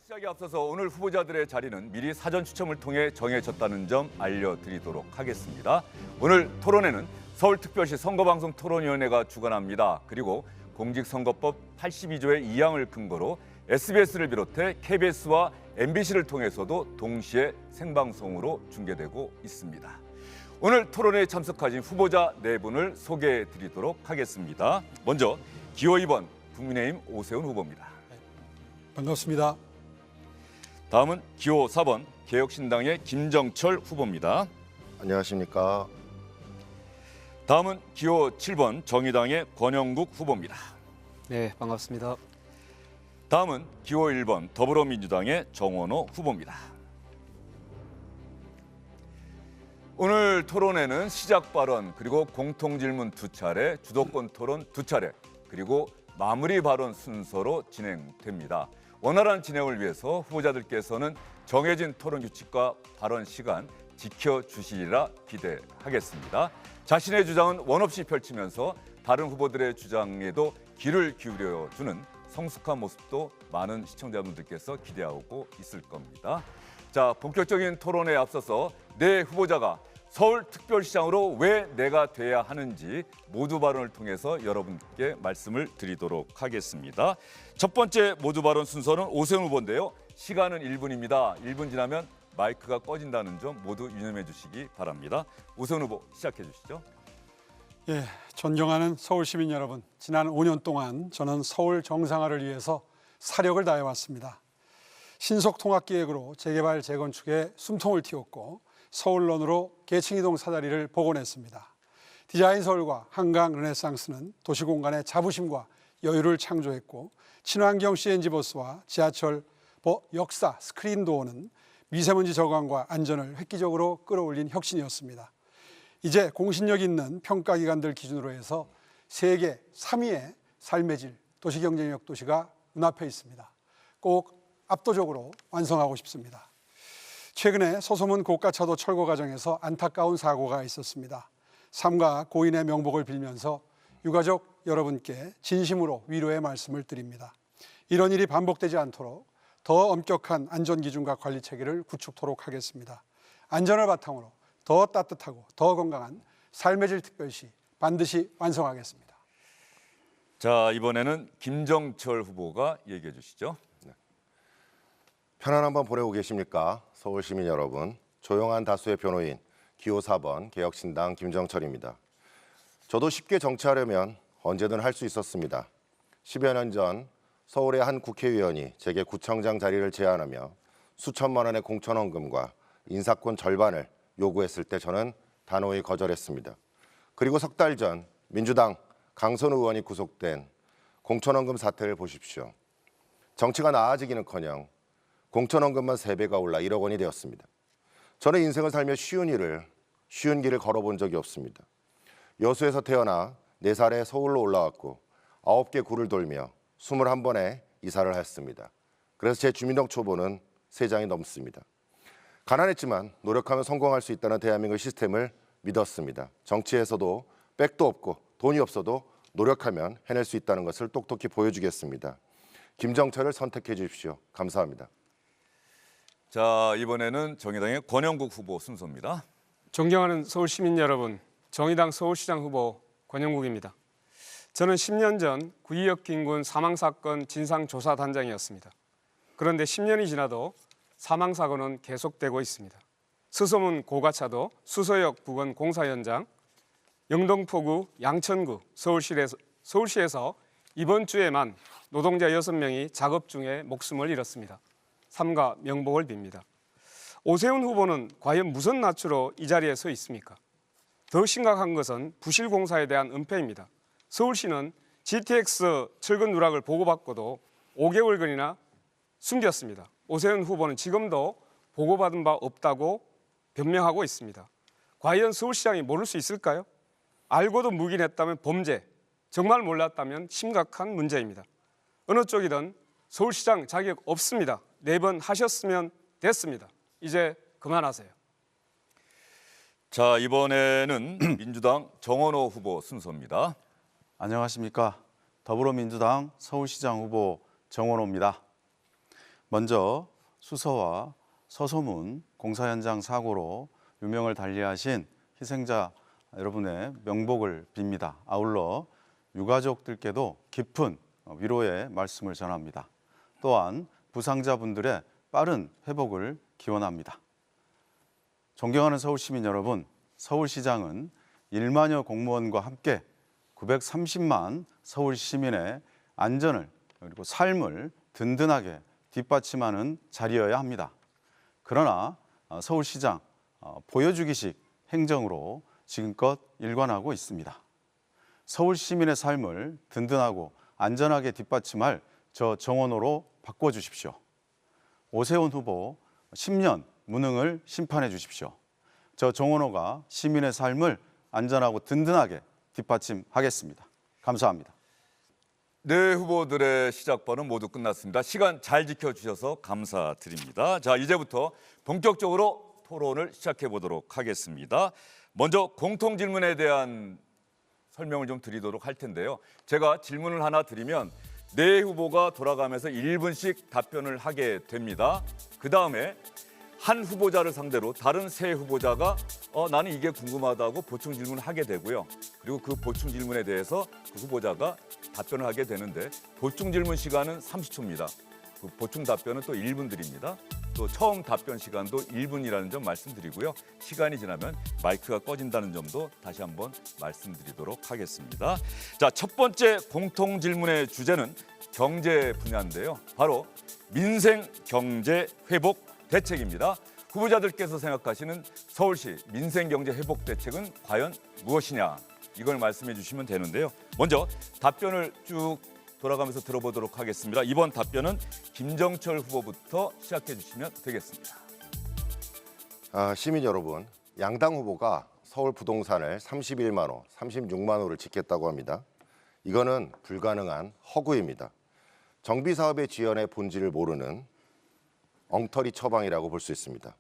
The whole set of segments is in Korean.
시작에 앞서서 오늘 후보자들의 자리는 미리 사전 추첨을 통해 정해졌다는 점 알려드리도록 하겠습니다. 오늘 토론회는 서울특별시 선거방송토론위원회가 주관합니다. 그리고 공직선거법 82조의 2항을 근거로 SBS를 비롯해 KBS와 MBC를 통해서도 동시에 생방송으로 중계되고 있습니다. 오늘 토론회에 참석하신 후보자 4분을 소개해드리도록 하겠습니다. 먼저 기호 2번 국민의힘 오세훈 후보입니다. 반갑습니다. 다음은 기호 4번 개혁신당의 김정철 후보입니다. 안녕하십니까. 다음은 기호 7번 정의당의 권영국 후보입니다. 네, 반갑습니다. 다음은 기호 1번 더불어민주당의 정원호 후보입니다. 오늘 토론회는 시작 발언 그리고 공통질문 2차례, 주도권 토론 2차례 그리고 마무리 발언 순서로 진행됩니다. 원활한 진행을 위해서 후보자들께서는 정해진 토론 규칙과 발언 시간 지켜주시리라 기대하겠습니다. 자신의 주장은 원 없이 펼치면서 다른 후보들의 주장에도 귀를 기울여주는 성숙한 모습도 많은 시청자분들께서 기대하고 있을 겁니다. 자, 본격적인 토론에 앞서서 네 후보자가 서울특별시장으로 왜 내가 돼야 하는지 모두 발언을 통해서 여러분께 말씀을 드리도록 하겠습니다. 첫 번째 모두 발언 순서는 오세훈 후보인데요. 시간은 1분입니다. 1분 지나면 마이크가 꺼진다는 점 모두 유념해 주시기 바랍니다. 오세훈 후보 시작해 주시죠. 예, 존경하는 서울 시민 여러분, 지난 5년 동안 저는 서울 정상화를 위해서 사력을 다해왔습니다. 신속통합기획으로 재개발 재건축에 숨통을 틔웠고 서울론으로 계층이동 사다리를 복원했습니다. 디자인 서울과 한강 르네상스는 도시공간의 자부심과 여유를 창조했고 친환경 CNG 버스와 지하철 역사 스크린 도어는 미세먼지 저감과 안전을 획기적으로 끌어올린 혁신이었습니다. 이제 공신력 있는 평가기관들 기준으로 해서 세계 3위의 삶의 질, 도시경쟁력 도시가 눈앞에 있습니다. 꼭 압도적으로 완성하고 싶습니다. 최근에 서소문 고가차도 철거 과정에서 안타까운 사고가 있었습니다. 삼가 고인의 명복을 빌면서 유가족 여러분께 진심으로 위로의 말씀을 드립니다. 이런 일이 반복되지 않도록 더 엄격한 안전기준과 관리체계를 구축토록 하겠습니다. 안전을 바탕으로 더 따뜻하고 더 건강한 삶의 질 특별시 반드시 완성하겠습니다. 자, 이번에는 김정철 후보가 얘기해 주시죠. 편안한 밤 보내고 계십니까? 서울 시민 여러분, 조용한 다수의 변호인 기호 4번 개혁신당 김정철입니다. 저도 쉽게 정치하려면 언제든 할 수 있었습니다. 10여 년 전 서울의 한 국회의원이 제게 구청장 자리를 제안하며 수천만 원의 공천원금과 인사권 절반을 요구했을 때 저는 단호히 거절했습니다. 그리고 석 달 전 민주당 강선우 의원이 구속된 공천원금 사태를 보십시오. 정치가 나아지기는커녕 공천원금만 3배가 올라 1억 원이 되었습니다. 저는 인생을 살며 쉬운 길을 걸어본 적이 없습니다. 여수에서 태어나 4살에 서울로 올라왔고 9개 구를 돌며 21번에 이사를 했습니다. 그래서 제 주민등록 초보는 3장이 넘습니다. 가난했지만 노력하면 성공할 수 있다는 대한민국 시스템을 믿었습니다. 정치에서도 백도 없고 돈이 없어도 노력하면 해낼 수 있다는 것을 똑똑히 보여주겠습니다. 김정철을 선택해 주십시오. 감사합니다. 자, 이번에는 정의당의 권영국 후보 순서입니다. 존경하는 서울 시민 여러분, 정의당 서울시장 후보 권영국입니다. 저는 10년 전 구의역 김군 사망사건 진상조사단장이었습니다. 그런데 10년이 지나도 사망사고는 계속되고 있습니다. 서소문 고가차도 수서역 부근 공사 현장, 영등포구, 양천구, 서울시에서 이번 주에만 노동자 6명이 작업 중에 목숨을 잃었습니다. 삼가 명복을 빕니다. 오세훈 후보는 과연 무슨 낯으로 이 자리에 서 있습니까? 더 심각한 것은 부실공사에 대한 은폐입니다. 서울시는 GTX 철근 누락을 보고받고도 5개월간이나 숨겼습니다. 오세훈 후보는 지금도 보고받은 바 없다고 변명하고 있습니다. 과연 서울시장이 모를 수 있을까요? 알고도 묵인했다면 범죄, 정말 몰랐다면 심각한 문제입니다. 어느 쪽이든 서울시장 자격 없습니다. 4번 하셨으면 됐습니다. 이제 그만하세요. 자, 이번에는 민주당 정원호 후보 순서입니다. 안녕하십니까. 더불어민주당 서울시장 후보 정원호입니다. 먼저 수서와 서소문 공사 현장 사고로 유명을 달리하신 희생자 여러분의 명복을 빕니다. 아울러 유가족들께도 깊은 위로의 말씀을 전합니다. 또한 부상자분들의 빠른 회복을 기원합니다. 존경하는 서울시민 여러분, 서울시장은 1만여 공무원과 함께 930만 서울 시민의 안전을 그리고 삶을 든든하게 뒷받침하는 자리여야 합니다. 그러나 서울시장 보여주기식 행정으로 지금껏 일관하고 있습니다. 서울 시민의 삶을 든든하고 안전하게 뒷받침할 저 정원호로 바꿔주십시오. 오세훈 후보 10년 무능을 심판해 주십시오. 저 정원호가 시민의 삶을 안전하고 든든하게 뒷받침하겠습니다. 감사합니다. 네, 후보들의 시작 발언 모두 끝났습니다. 시간 잘 지켜주셔서 감사드립니다. 자, 이제부터 본격적으로 토론을 시작해 보도록 하겠습니다. 먼저 공통 질문에 대한 설명을 좀 드리도록 할 텐데요. 제가 질문을 하나 드리면 네 후보가 돌아가면서 1분씩 답변을 하게 됩니다. 그 다음에 한 후보자를 상대로 다른 세 후보자가 나는 이게 궁금하다고 보충 질문을 하게 되고요. 그리고 그 보충 질문에 대해서 그 후보자가 답변을 하게 되는데 보충 질문 시간은 30초입니다. 그 보충 답변은 또 1분 드립니다. 또 처음 답변 시간도 1분이라는 점 말씀드리고요. 시간이 지나면 마이크가 꺼진다는 점도 다시 한번 말씀드리도록 하겠습니다. 자, 첫 번째 공통 질문의 주제는 경제 분야인데요. 바로 민생 경제 회복 대책입니다. 후보자들께서 생각하시는 서울시 민생 경제 회복 대책은 과연 무엇이냐? 이걸 말씀해 주시면 되는데요. 먼저 답변을 쭉 돌아가면서 들어보도록 하겠습니다. 이번 답변은 김정철 후보부터 시작해 주시면 되겠습니다. 시민 여러분, 양당 후보가 서울 부동산을 31만 호, 36만 호를 짓겠다고 합니다. 이거는 불가능한 허구입니다. 정비사업의 지연의 본질을 모르는 엉터리 처방이라고 볼 수 있습니다.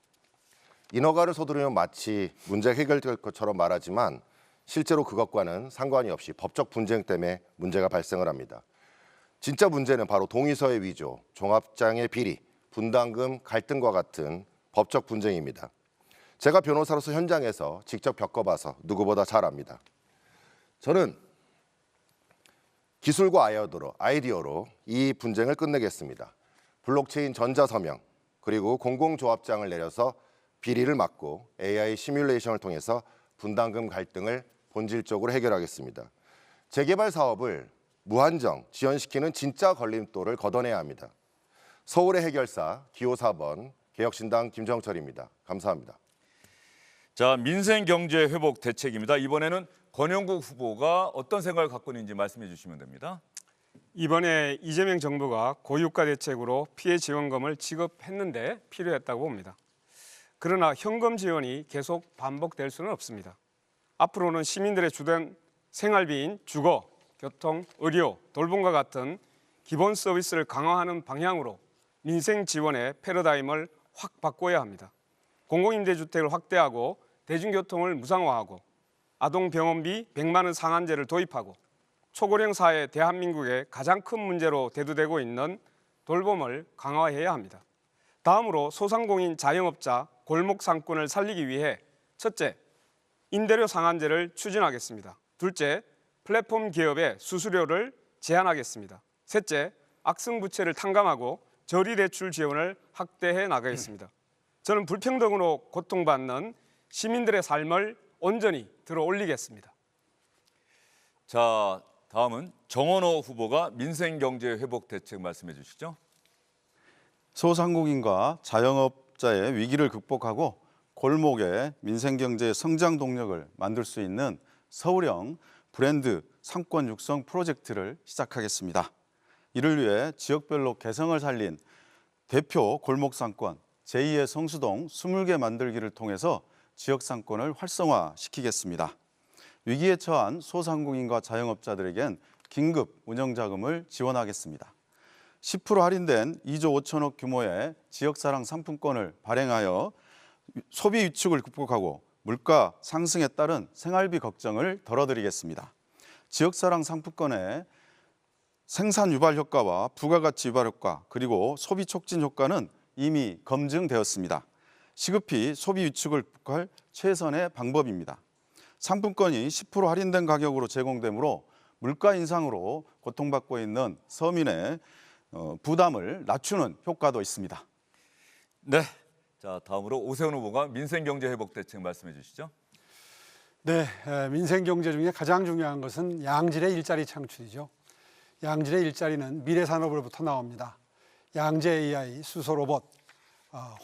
인허가를 서두르면 마치 문제가 해결될 것처럼 말하지만 실제로 그것과는 상관이 없이 법적 분쟁 때문에 문제가 발생을 합니다. 진짜 문제는 바로 동의서의 위조, 종합장의 비리, 분담금 갈등과 같은 법적 분쟁입니다. 제가 변호사로서 현장에서 직접 겪어봐서 누구보다 잘 압니다. 저는 기술과 아이디어로 이 분쟁을 끝내겠습니다. 블록체인 전자서명 그리고 공공조합장을 내려서 비리를 막고 AI 시뮬레이션을 통해서 분담금 갈등을 본질적으로 해결하겠습니다. 재개발 사업을 무한정 지연시키는 진짜 걸림돌을 걷어내야 합니다. 서울의 해결사 기호 4번 개혁신당 김정철입니다. 감사합니다. 자, 민생 경제 회복 대책입니다. 이번에는 권영국 후보가 어떤 생각을 갖고 있는지 말씀해 주시면 됩니다. 이번에 이재명 정부가 고유가 대책으로 피해 지원금을 지급했는데 필요했다고 봅니다. 그러나 현금 지원이 계속 반복될 수는 없습니다. 앞으로는 시민들의 주된 생활비인 주거, 교통, 의료, 돌봄과 같은 기본 서비스를 강화하는 방향으로 민생 지원의 패러다임을 확 바꿔야 합니다. 공공임대주택을 확대하고 대중교통을 무상화하고 아동병원비 100만 원 상한제를 도입하고 초고령 사회 대한민국의 가장 큰 문제로 대두되고 있는 돌봄을 강화해야 합니다. 다음으로 소상공인 자영업자 골목 상권을 살리기 위해 첫째, 임대료 상한제를 추진하겠습니다. 둘째, 플랫폼 기업의 수수료를 제한하겠습니다. 셋째, 악성부채를 탕감하고 저리대출 지원을 확대해 나가겠습니다. 저는 불평등으로 고통받는 시민들의 삶을 온전히 들어올리겠습니다. 자, 다음은 정원호 후보가 민생 경제 회복 대책 말씀해 주시죠. 소상공인과 자영업자의 위기를 극복하고 골목의 민생경제 성장 동력을 만들 수 있는 서울형 브랜드 상권 육성 프로젝트를 시작하겠습니다. 이를 위해 지역별로 개성을 살린 대표 골목 상권 제2의 성수동 20개 만들기를 통해서 지역 상권을 활성화시키겠습니다. 위기에 처한 소상공인과 자영업자들에겐 긴급 운영자금을 지원하겠습니다. 10% 할인된 2조 5천억 규모의 지역사랑 상품권을 발행하여 소비 위축을 극복하고 물가 상승에 따른 생활비 걱정을 덜어드리겠습니다. 지역사랑 상품권에 생산 유발 효과와 부가가치 유발 효과 그리고 소비 촉진 효과는 이미 검증되었습니다. 시급히 소비 위축을 극복할 최선의 방법입니다. 상품권이 10% 할인된 가격으로 제공되므로 물가 인상으로 고통받고 있는 서민의 부담을 낮추는 효과도 있습니다. 네. 자, 다음으로 오세훈 후보가 민생경제 회복 대책 말씀해 주시죠. 네, 민생 경제 중에 가장 중요한 것은 양질의 일자리 창출이죠. 양질의 일자리는 미래 산업으로부터 나옵니다. 양재 AI, 수소 로봇,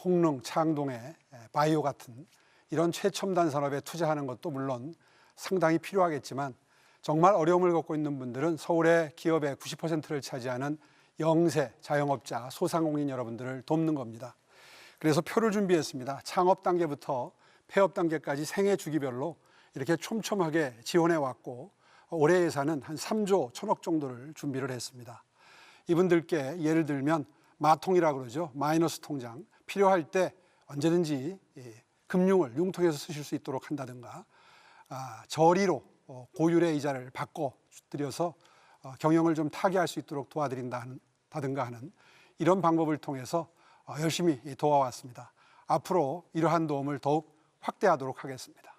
홍릉, 창동의 바이오 같은 이런 최첨단 산업에 투자하는 것도 물론 상당히 필요하겠지만 정말 어려움을 겪고 있는 분들은 서울의 기업의 90%를 차지하는 영세, 자영업자, 소상공인 여러분들을 돕는 겁니다. 그래서 표를 준비했습니다. 창업 단계부터 폐업 단계까지 생애 주기별로 이렇게 촘촘하게 지원해 왔고 올해 예산은 한 3조 1천억 정도를 준비를 했습니다. 이분들께 예를 들면 마통이라고 그러죠. 마이너스 통장. 필요할 때 언제든지 금융을 융통해서 쓰실 수 있도록 한다든가 저리로 고율의 이자를 바꿔드려서 경영을 좀 타개할 수 있도록 도와드린다든가 하는 이런 방법을 통해서 열심히 도와왔습니다. 앞으로 이러한 도움을 더욱 확대하도록 하겠습니다.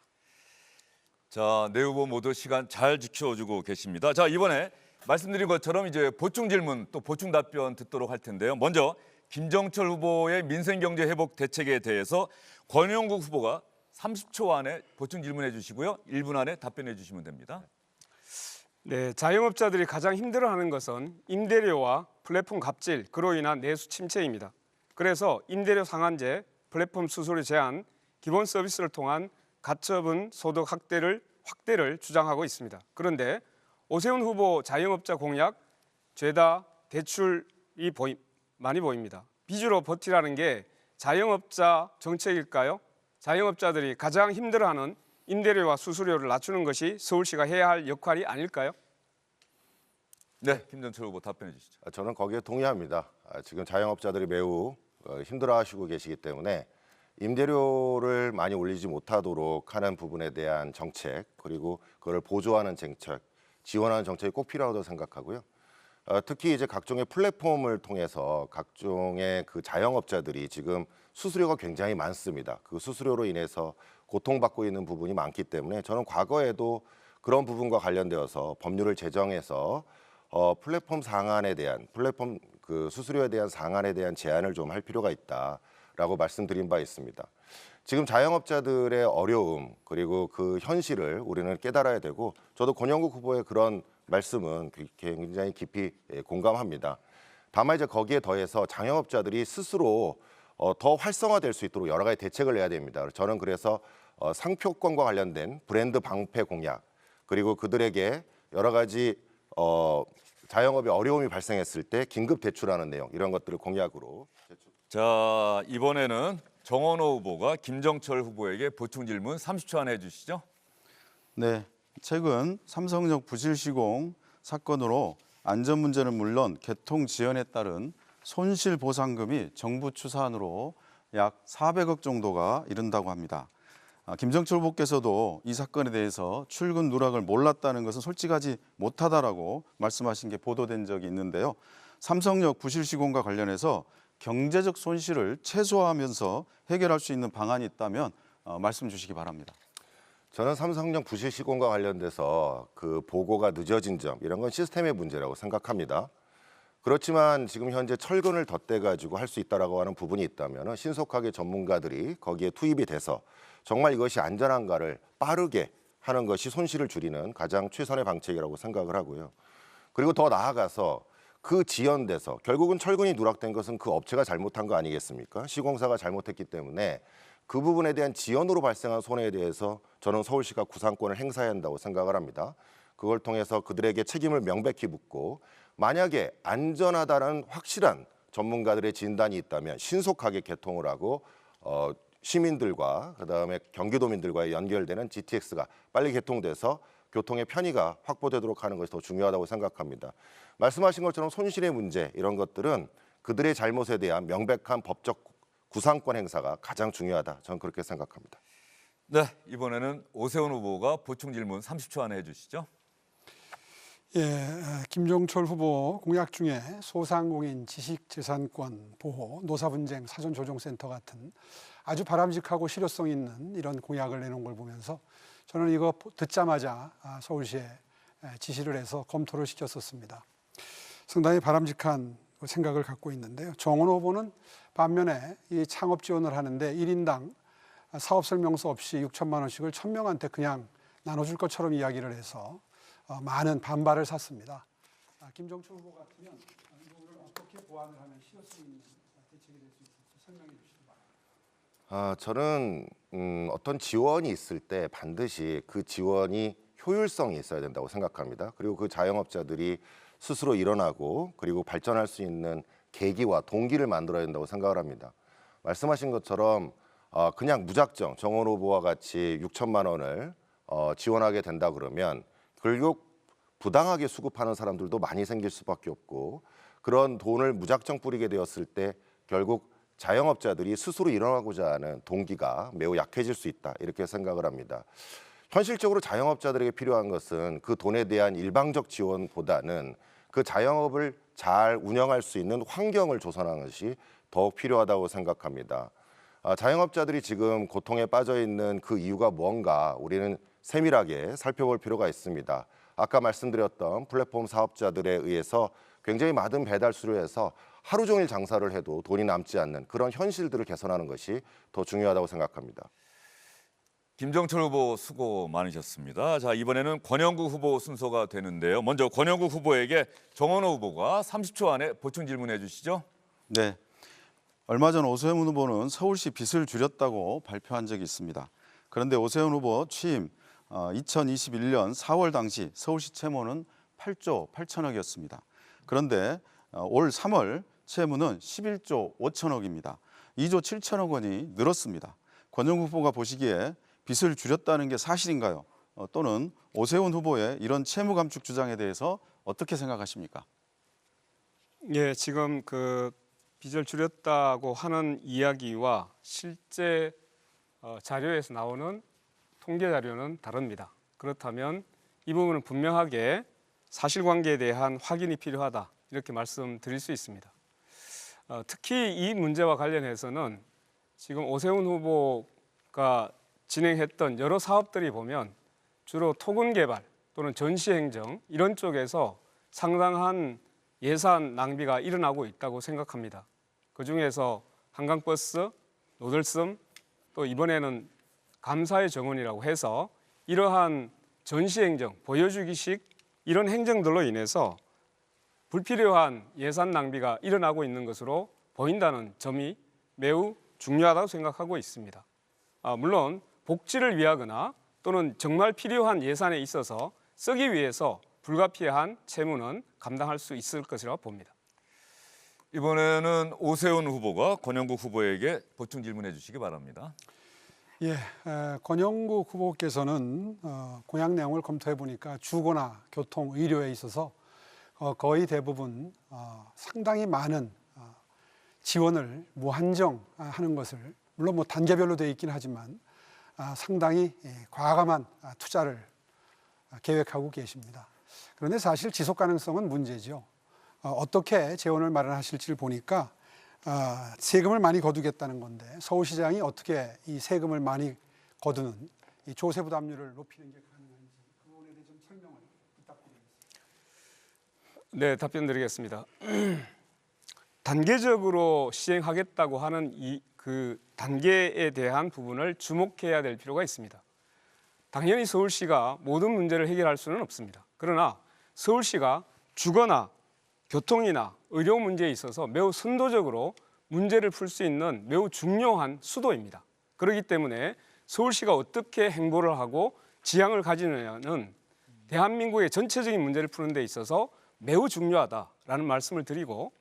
자, 네 후보 모두 시간 잘 지켜주고 계십니다. 자, 이번에 말씀드린 것처럼 이제 보충 질문 또 보충 답변 듣도록 할 텐데요. 먼저 김정철 후보의 민생경제 회복 대책에 대해서 권영국 후보가 30초 안에 보충 질문해 주시고요. 1분 안에 답변해 주시면 됩니다. 네, 자영업자들이 가장 힘들어하는 것은 임대료와 플랫폼 갑질, 그로 인한 내수 침체입니다. 그래서 임대료 상한제, 플랫폼 수수료 제한, 기본 서비스를 통한 가처분 소득 확대를 주장하고 있습니다. 그런데 오세훈 후보 자영업자 공약 죄다 대출이 많이 보입니다. 빚으로 버티라는 게 자영업자 정책일까요? 자영업자들이 가장 힘들어하는 임대료와 수수료를 낮추는 것이 서울시가 해야 할 역할이 아닐까요? 네, 김정철 후보 답변해 주시죠. 저는 거기에 동의합니다. 지금 자영업자들이 매우 힘들어하시고 계시기 때문에 임대료를 많이 올리지 못하도록 하는 부분에 대한 정책 그리고 그걸 보조하는 정책, 지원하는 정책이 꼭 필요하다고 생각하고요. 특히 이제 각종의 플랫폼을 통해서 각종의 그 자영업자들이 지금 수수료가 굉장히 많습니다. 그 수수료로 인해서 고통받고 있는 부분이 많기 때문에 저는 과거에도 그런 부분과 관련되어서 법률을 제정해서 플랫폼 그 수수료에 대한 상한에 대한 제한을 좀 할 필요가 있다라고 말씀드린 바 있습니다. 지금 자영업자들의 어려움 그리고 그 현실을 우리는 깨달아야 되고 저도 권영국 후보의 그런 말씀은 굉장히 깊이 공감합니다. 다만 이제 거기에 더해서 자영업자들이 스스로 더 활성화될 수 있도록 여러 가지 대책을 내야 됩니다. 저는 그래서 상표권과 관련된 브랜드 방패 공약 그리고 그들에게 여러 가지 자영업에 어려움이 발생했을 때 긴급 대출하는 내용 이런 것들을 공약으로 자, 이번에는 정원호 후보가 김정철 후보에게 보충 질문 30초 안에 해주시죠. 네, 최근 삼성역 부실 시공 사건으로 안전 문제는 물론 개통 지연에 따른 손실 보상금이 정부 추산으로 약 400억 정도가 이른다고 합니다. 김정철 후보께서도 이 사건에 대해서 출근 누락을 몰랐다는 것은 솔직하지 못하다라고 말씀하신 게 보도된 적이 있는데요. 삼성역 부실 시공과 관련해서 경제적 손실을 최소화하면서 해결할 수 있는 방안이 있다면 말씀 주시기 바랍니다. 저는 삼성역 부실 시공과 관련돼서 그 보고가 늦어진 점 이런 건 시스템의 문제라고 생각합니다. 그렇지만 지금 현재 철근을 덧대가지고 할 수 있다라고 하는 부분이 있다면 신속하게 전문가들이 거기에 투입이 돼서 정말 이것이 안전한가를 빠르게 하는 것이 손실을 줄이는 가장 최선의 방책이라고 생각을 하고요. 그리고 더 나아가서 그 지연돼서 결국은 철근이 누락된 것은 그 업체가 잘못한 거 아니겠습니까? 시공사가 잘못했기 때문에 그 부분에 대한 지연으로 발생한 손해에 대해서 저는 서울시가 구상권을 행사해야 한다고 생각을 합니다. 그걸 통해서 그들에게 책임을 명백히 묻고 만약에 안전하다는 확실한 전문가들의 진단이 있다면 신속하게 개통을 하고 시민들과 그다음에 경기도민들과의 연결되는 GTX가 빨리 개통돼서 교통의 편의가 확보되도록 하는 것이 더 중요하다고 생각합니다. 말씀하신 것처럼 손실의 문제 이런 것들은 그들의 잘못에 대한 명백한 법적 구상권 행사가 가장 중요하다. 저는 그렇게 생각합니다. 네, 이번에는 오세훈 후보가 보충 질문 30초 안에 해주시죠. 김종철 후보 공약 중에 소상공인 지식재산권 보호, 노사분쟁 사전조정센터 같은 아주 바람직하고 실효성 있는 이런 공약을 내놓은 걸 보면서 저는 이거 듣자마자 서울시에 지시를 해서 검토를 시켰었습니다. 상당히 바람직한 생각을 갖고 있는데요. 정원 후보는 반면에 이 창업 지원을 하는데 1인당 사업 설명서 없이 6천만 원씩을 1,000명한테 그냥 나눠줄 것처럼 이야기를 해서 많은 반발을 샀습니다. 김종철 후보 같으면 이 부분을 어떻게 보완을 하면 실효성 있는 대책이 될 수 있을지 설명해 주시기 바랍니다. 저는 어떤 지원이 있을 때 반드시 그 지원이 효율성이 있어야 된다고 생각합니다. 그리고 그 자영업자들이 스스로 일어나고 그리고 발전할 수 있는 계기와 동기를 만들어야 된다고 생각을 합니다. 말씀하신 것처럼 그냥 무작정 정원 후보와 같이 6천만 원을 지원하게 된다 그러면 결국 부당하게 수급하는 사람들도 많이 생길 수밖에 없고 그런 돈을 무작정 뿌리게 되었을 때 결국 자영업자들이 스스로 일어나고자 하는 동기가 매우 약해질 수 있다 이렇게 생각을 합니다. 현실적으로 자영업자들에게 필요한 것은 그 돈에 대한 일방적 지원보다는 그 자영업을 잘 운영할 수 있는 환경을 조성하는 것이 더욱 필요하다고 생각합니다. 자영업자들이 지금 고통에 빠져 있는 그 이유가 뭔가 우리는 세밀하게 살펴볼 필요가 있습니다. 아까 말씀드렸던 플랫폼 사업자들에 의해서 굉장히 많은 배달 수를 해서 하루 종일 장사를 해도 돈이 남지 않는 그런 현실들을 개선하는 것이 더 중요하다고 생각합니다. 김종철 후보 수고 많으셨습니다. 자, 이번에는 권영구 후보 순서가 되는데요. 먼저 권영구 후보에게 정원호 후보가 30초 안에 보충 질문해 주시죠. 네. 얼마 전 오세훈 후보는 서울시 빚을 줄였다고 발표한 적이 있습니다. 그런데 오세훈 후보 취임 2021년 4월 당시 서울시 채무는 8조 8천억이었습니다. 그런데 올 3월 채무는 11조 5천억입니다. 2조 7천억 원이 늘었습니다. 권영구 후보가 보시기에 빚을 줄였다는 게 사실인가요? 또는 오세훈 후보의 이런 채무 감축 주장에 대해서 어떻게 생각하십니까? 예, 지금 그 빚을 줄였다고 하는 이야기와 실제 자료에서 나오는 통계 자료는 다릅니다. 그렇다면 이 부분은 분명하게 사실관계에 대한 확인이 필요하다 이렇게 말씀드릴 수 있습니다. 특히 이 문제와 관련해서는 지금 오세훈 후보가 진행했던 여러 사업들이 보면 주로 토군 개발 또는 전시 행정 이런 쪽에서 상당한 예산 낭비가 일어나고 있다고 생각합니다. 그중에서 한강버스, 노들섬 또 이번에는 감사의 정원이라고 해서 이러한 전시 행정, 보여주기식 이런 행정들로 인해서 불필요한 예산 낭비가 일어나고 있는 것으로 보인다는 점이 매우 중요하다고 생각하고 있습니다. 물론 복지를 위하거나 또는 정말 필요한 예산에 있어서 쓰기 위해서 불가피한 채무는 감당할 수 있을 것이라고 봅니다. 이번에는 오세훈 후보가 권영구 후보에게 보충 질문해 주시기 바랍니다. 권영구 후보께서는 공약 내용을 검토해 보니까 주거나 교통, 의료에 있어서 거의 대부분 상당히 많은 지원을 무한정하는 것을 물론 단계별로 되어 있긴 하지만 상당히 과감한 투자를 계획하고 계십니다. 그런데 사실 지속 가능성은 문제죠. 어떻게 재원을 마련하실지를 보니까 세금을 많이 거두겠다는 건데 서울시장이 어떻게 이 세금을 많이 거두는 이 조세 부담률을 높이는 게 가능한지 그 부분에 대해 좀 설명을 부탁드리겠습니다. 네, 답변 드리겠습니다. 단계적으로 시행하겠다고 하는 그 단계에 대한 부분을 주목해야 될 필요가 있습니다. 당연히 서울시가 모든 문제를 해결할 수는 없습니다. 그러나 서울시가 주거나 교통이나 의료 문제에 있어서 매우 선도적으로 문제를 풀 수 있는 매우 중요한 수도입니다. 그렇기 때문에 서울시가 어떻게 행보를 하고 지향을 가지느냐는 대한민국의 전체적인 문제를 푸는 데 있어서 매우 중요하다라는 말씀을 드리고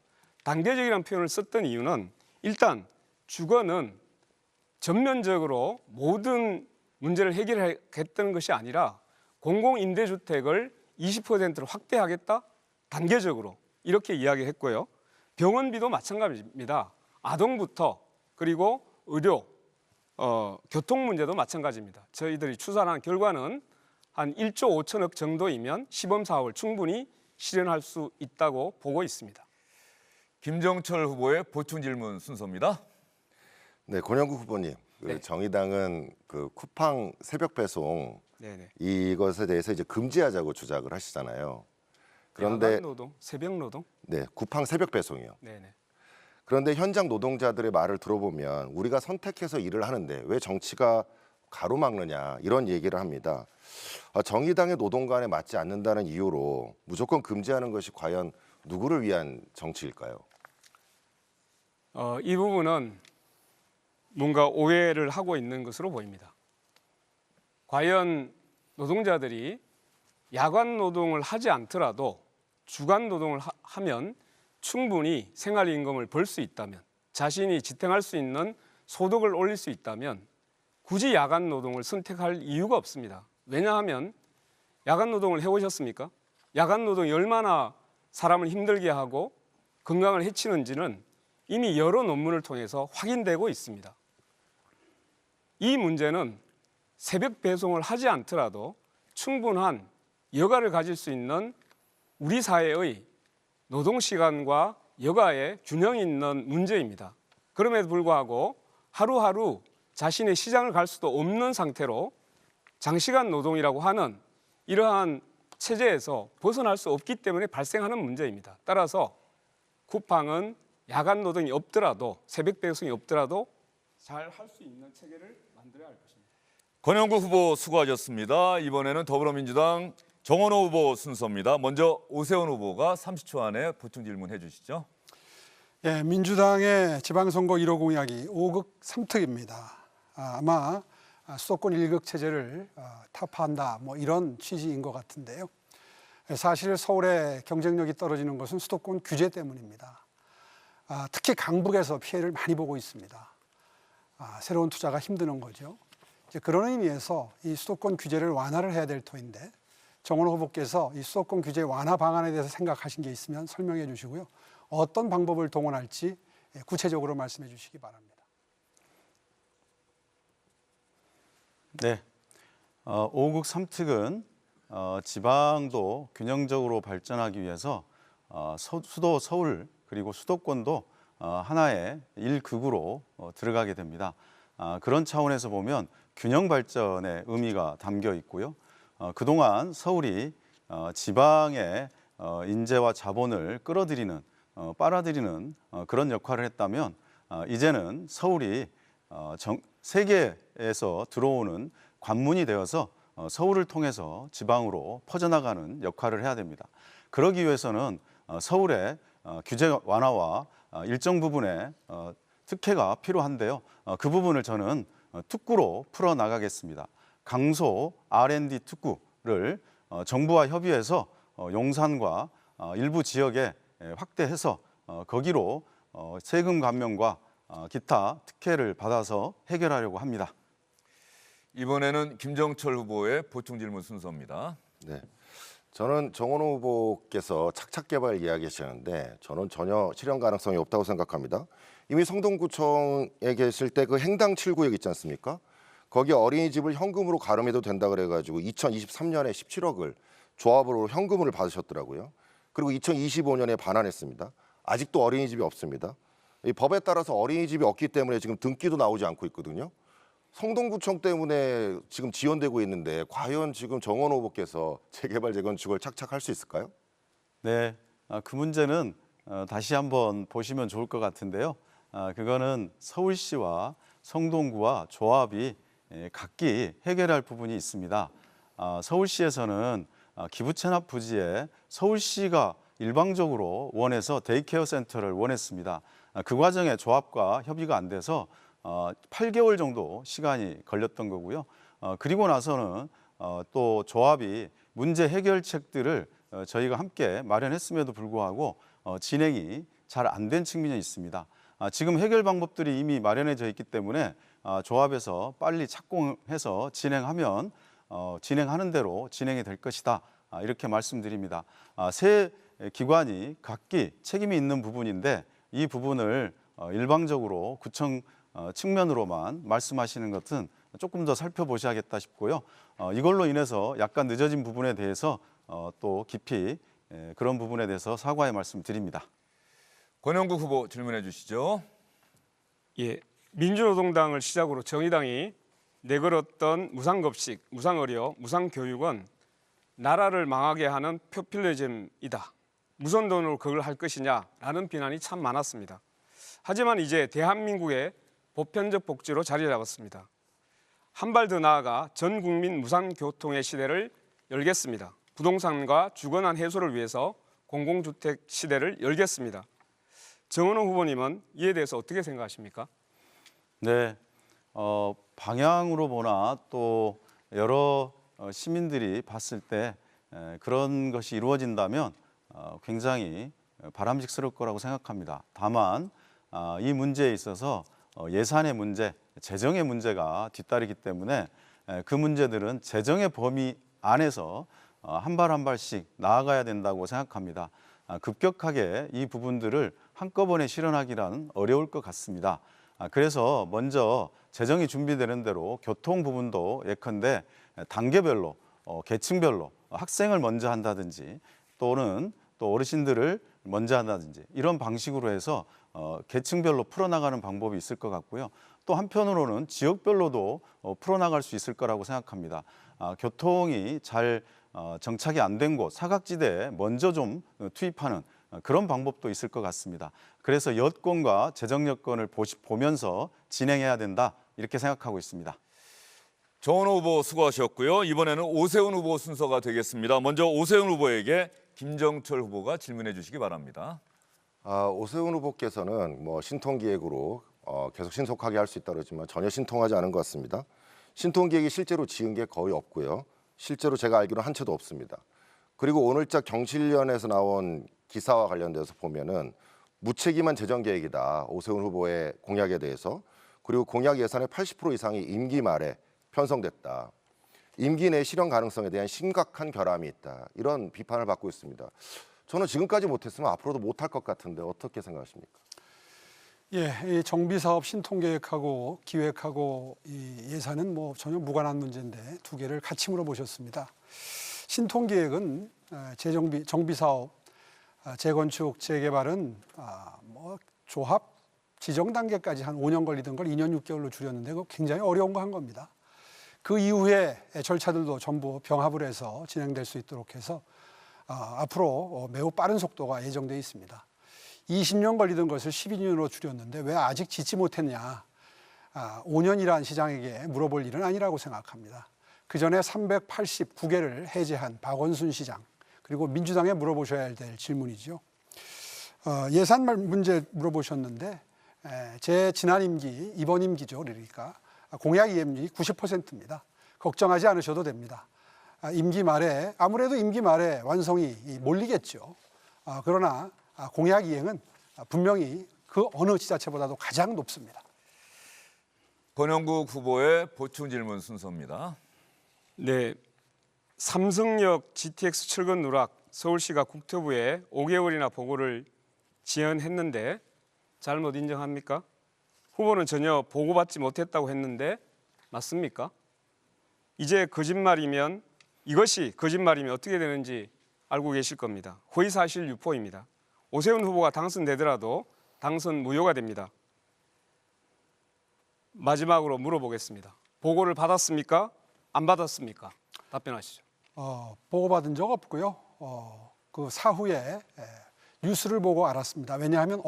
단계적이라는 표현을 썼던 이유는 일단 주거는 전면적으로 모든 문제를 해결하겠다는 것이 아니라 공공임대주택을 20%로 확대하겠다? 단계적으로 이렇게 이야기했고요. 병원비도 마찬가지입니다. 아동부터 그리고 의료, 교통 문제도 마찬가지입니다. 저희들이 추산한 결과는 한 1조 5천억 정도이면 시범 사업을 충분히 실현할 수 있다고 보고 있습니다. 김정철 후보의 보충 질문 순서입니다. 네, 권영국 후보님. 네. 정의당은 그 쿠팡 새벽 배송 네네. 이것에 대해서 이제 금지하자고 주장을 하시잖아요. 그런데 야간 노동, 새벽 노동. 네, 쿠팡 새벽 배송이요. 네네. 그런데 현장 노동자들의 말을 들어보면 우리가 선택해서 일을 하는데 왜 정치가 가로막느냐 이런 얘기를 합니다. 정의당의 노동관에 맞지 않는다는 이유로 무조건 금지하는 것이 과연 누구를 위한 정치일까요? 이 부분은 뭔가 오해를 하고 있는 것으로 보입니다. 과연 노동자들이 야간 노동을 하지 않더라도 주간 노동을 하면 충분히 생활임금을 벌 수 있다면, 자신이 지탱할 수 있는 소득을 올릴 수 있다면 굳이 야간 노동을 선택할 이유가 없습니다. 왜냐하면 야간 노동을 해보셨습니까? 야간 노동이 얼마나 사람을 힘들게 하고 건강을 해치는지는 이미 여러 논문을 통해서 확인되고 있습니다. 이 문제는 새벽 배송을 하지 않더라도 충분한 여가를 가질 수 있는 우리 사회의 노동시간과 여가의 균형 있는 문제입니다. 그럼에도 불구하고 하루하루 자신의 시장을 갈 수도 없는 상태로 장시간 노동이라고 하는 이러한 체제에서 벗어날 수 없기 때문에 발생하는 문제입니다. 따라서 쿠팡은 야간 노동이 없더라도, 새벽 배송이 없더라도 잘 할 수 있는 체계를 만들어야 할 것입니다. 권영국 후보 수고하셨습니다. 이번에는 더불어민주당 정원호 후보 순서입니다. 먼저 오세훈 후보가 30초 안에 보충 질문해 주시죠. 예, 민주당의 지방선거 1호 공약이 5극 3특입니다. 아마 수도권 1극 체제를 타파한다 뭐 이런 취지인 것 같은데요. 사실 서울의 경쟁력이 떨어지는 것은 수도권 규제 때문입니다. 특히 강북에서 피해를 많이 보고 있습니다. 새로운 투자가 힘드는 거죠. 이제 그런 의미에서 이 수도권 규제를 완화를 해야 될 터인데 정원호 후보께서 이 수도권 규제 완화 방안에 대해서 생각하신 게 있으면 설명해 주시고요. 어떤 방법을 동원할지 구체적으로 말씀해 주시기 바랍니다. 네, 5극 3특은 지방도 균형적으로 발전하기 위해서 수도 서울 그리고 수도권도 하나의 1극으로 들어가게 됩니다. 그런 차원에서 보면 균형 발전의 의미가 담겨 있고요. 그동안 서울이 지방의 인재와 자본을 끌어들이는, 빨아들이는 그런 역할을 했다면 이제는 서울이 세계에서 들어오는 관문이 되어서 서울을 통해서 지방으로 퍼져나가는 역할을 해야 됩니다. 그러기 위해서는 서울의 규제 완화와 일정 부분의 특혜가 필요한데요. 그 부분을 저는 특구로 풀어나가겠습니다. 강소 R&D 특구를 정부와 협의해서 용산과 일부 지역에 확대해서 거기로 세금 감면과 기타 특혜를 받아서 해결하려고 합니다. 이번에는 김정철 후보의 보충 질문 순서입니다. 네. 저는 정원호 후보께서 착착 개발 이야기하셨는데 저는 전혀 실현 가능성이 없다고 생각합니다. 이미 성동구청에 계실 때 그 행당 7구역 있지 않습니까? 거기 어린이집을 현금으로 가름해도 된다 그래가지고 2023년에 17억을 조합으로 현금을 받으셨더라고요. 그리고 2025년에 반환했습니다. 아직도 어린이집이 없습니다. 이 법에 따라서 어린이집이 없기 때문에 지금 등기도 나오지 않고 있거든요. 성동구청 때문에 지금 지연되고 있는데 과연 지금 정원호 후보께서 재개발 재건축을 착착할 수 있을까요? 네, 그 문제는 다시 한번 보시면 좋을 것 같은데요. 그거는 서울시와 성동구와 조합이 각기 해결할 부분이 있습니다. 서울시에서는 기부 체납 부지에 서울시가 일방적으로 원해서 데이케어 센터를 원했습니다. 그 과정에 조합과 협의가 안 돼서 8개월 정도 시간이 걸렸던 거고요. 그리고 나서는 또 조합이 문제 해결책들을 저희가 함께 마련했음에도 불구하고 진행이 잘 안 된 측면이 있습니다. 지금 해결 방법들이 이미 마련해져 있기 때문에 조합에서 빨리 착공해서 진행하면 진행하는 대로 진행이 될 것이다. 이렇게 말씀드립니다. 세 기관이 각기 책임이 있는 부분인데 이 부분을 일방적으로 구청 측면으로만 말씀하시는 것은 조금 더 살펴보셔야겠다 싶고요. 이걸로 인해서 약간 늦어진 부분에 대해서 또 깊이 그런 부분에 대해서 사과의 말씀 드립니다. 권영국 후보 질문해 주시죠. 예, 민주노동당을 시작으로 정의당이 내걸었던 무상급식, 무상의료, 무상교육은 나라를 망하게 하는 포퓰리즘이다. 무슨 돈으로 그걸 할 것이냐라는 비난이 참 많았습니다. 하지만 이제 대한민국의 보편적 복지로 자리 잡았습니다. 한 발 더 나아가 전 국민 무상교통의 시대를 열겠습니다. 부동산과 주거난 해소를 위해서 공공주택 시대를 열겠습니다. 정은호 후보님은 이에 대해서 어떻게 생각하십니까? 네, 방향으로 보나 또 여러 시민들이 봤을 때 그런 것이 이루어진다면 굉장히 바람직스러울 거라고 생각합니다. 다만 이 문제에 있어서 예산의 문제, 재정의 문제가 뒤따르기 때문에 그 문제들은 재정의 범위 안에서 한 발 한 발씩 나아가야 된다고 생각합니다. 급격하게 이 부분들을 한꺼번에 실현하기란 어려울 것 같습니다. 그래서 먼저 재정이 준비되는 대로 교통 부분도 예컨대 단계별로, 계층별로 학생을 먼저 한다든지 또는 또 어르신들을 먼저 한다든지 이런 방식으로 해서 계층별로 풀어나가는 방법이 있을 것 같고요. 또 한편으로는 지역별로도 풀어나갈 수 있을 거라고 생각합니다. 교통이 잘 정착이 안 된 곳, 사각지대에 먼저 좀 투입하는 그런 방법도 있을 것 같습니다. 그래서 여건과 재정 여건을 보면서 진행해야 된다 이렇게 생각하고 있습니다. 정은호 후보 수고하셨고요. 이번에는 오세훈 후보 순서가 되겠습니다. 먼저 오세훈 후보에게 김정철 후보가 질문해 주시기 바랍니다. 오세훈 후보께서는 신통기획으로 계속 신속하게 할 수 있다 그러지만 전혀 신통하지 않은 것 같습니다. 신통기획이 실제로 지은 게 거의 없고요. 실제로 제가 알기로는 한 채도 없습니다. 그리고 오늘자 경실련에서 나온 기사와 관련돼서 보면은 무책임한 재정계획이다. 오세훈 후보의 공약에 대해서. 그리고 공약 예산의 80% 이상이 임기 말에 편성됐다. 임기 내 실현 가능성에 대한 심각한 결함이 있다. 이런 비판을 받고 있습니다. 저는 지금까지 못했으면 앞으로도 못할 것 같은데 어떻게 생각하십니까? 예, 이 정비사업 신통계획하고 기획하고 이 예산은 전혀 무관한 문제인데 두 개를 같이 물어보셨습니다. 신통계획은 정비사업, 재건축, 재개발은 조합 지정 단계까지 한 5년 걸리던 걸 2년 6개월로 줄였는데 그거 굉장히 어려운 거 한 겁니다. 그 이후에 절차들도 전부 병합을 해서 진행될 수 있도록 해서 앞으로 매우 빠른 속도가 예정되어 있습니다. 20년 걸리던 것을 12년으로 줄였는데 왜 아직 짓지 못했냐. 5년이란 시장에게 물어볼 일은 아니라고 생각합니다. 그 전에 389개를 해제한 박원순 시장, 그리고 민주당에 물어보셔야 될 질문이죠. 예산 문제 물어보셨는데 제 지난 임기, 이번 임기죠. 그러니까 공약 이행률이 90%입니다. 걱정하지 않으셔도 됩니다. 임기 말에 아무래도 임기 말에 완성이 몰리겠죠. 그러나 공약 이행은 분명히 그 어느 지자체보다도 가장 높습니다. 권영국 후보의 보충 질문 순서입니다. 네, 삼성역 GTX 철근 누락 서울시가 국토부에 5개월이나 보고를 지연했는데 잘못 인정합니까? 후보는 전혀 보고받지 못했다고 했는데 맞습니까? 이제 거짓말이면 이것이 거짓말이면 어떻게 되는지 알고 계실 겁니다. 허위사실 유포입니다. 오세훈 후보가 당선되더라도 당선 무효가 됩니다. 마지막으로 물어보겠습니다. 보고를 받았습니까? 안 받았습니까? 답변하시죠. 보고받은 적 없고요. 그 사후에 뉴스를 보고 알았습니다. 왜냐하면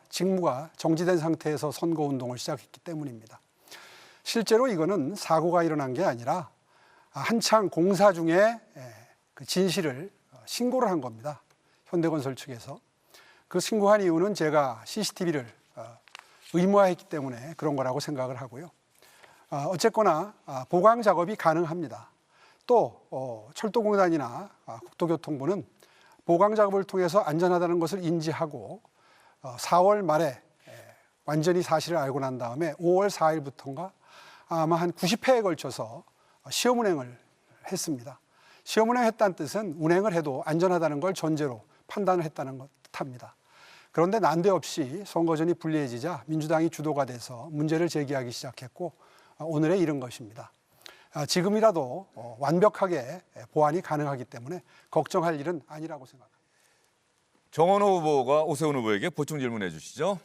직무가 정지된 상태에서 선거운동을 시작했기 때문입니다. 실제로 이거는 사고가 일어난 게 아니라 한창 공사 중에 그 진실을 신고를 한 겁니다. 현대건설 측에서. 그 신고한 이유는 제가 CCTV를 의무화했기 때문에 그런 거라고 생각을 하고요. 어쨌거나 보강 작업이 가능합니다. 또 철도공단이나 국토교통부는 보강 작업을 통해서 안전하다는 것을 인지하고 4월 말에 완전히 사실을 알고 난 다음에 5월 4일부터인가 아마 한 90회에 걸쳐서 시험 운행을 했습니다. 시험 운행했다는 뜻은 운행을 해도 안전하다는 걸 전제로 판단을 했다는 것 뜻합니다. 그런데 난데없이 선거전이 불리해지자 민주당이 주도가 돼서 문제를 제기하기 시작했고 오늘에 이른 것입니다. 지금이라도 완벽하게 보완이 가능하기 때문에 걱정할 일은 아니라고 생각합니다. 정원호 후보가 오세훈 후보에게 보충 질문해 주시죠.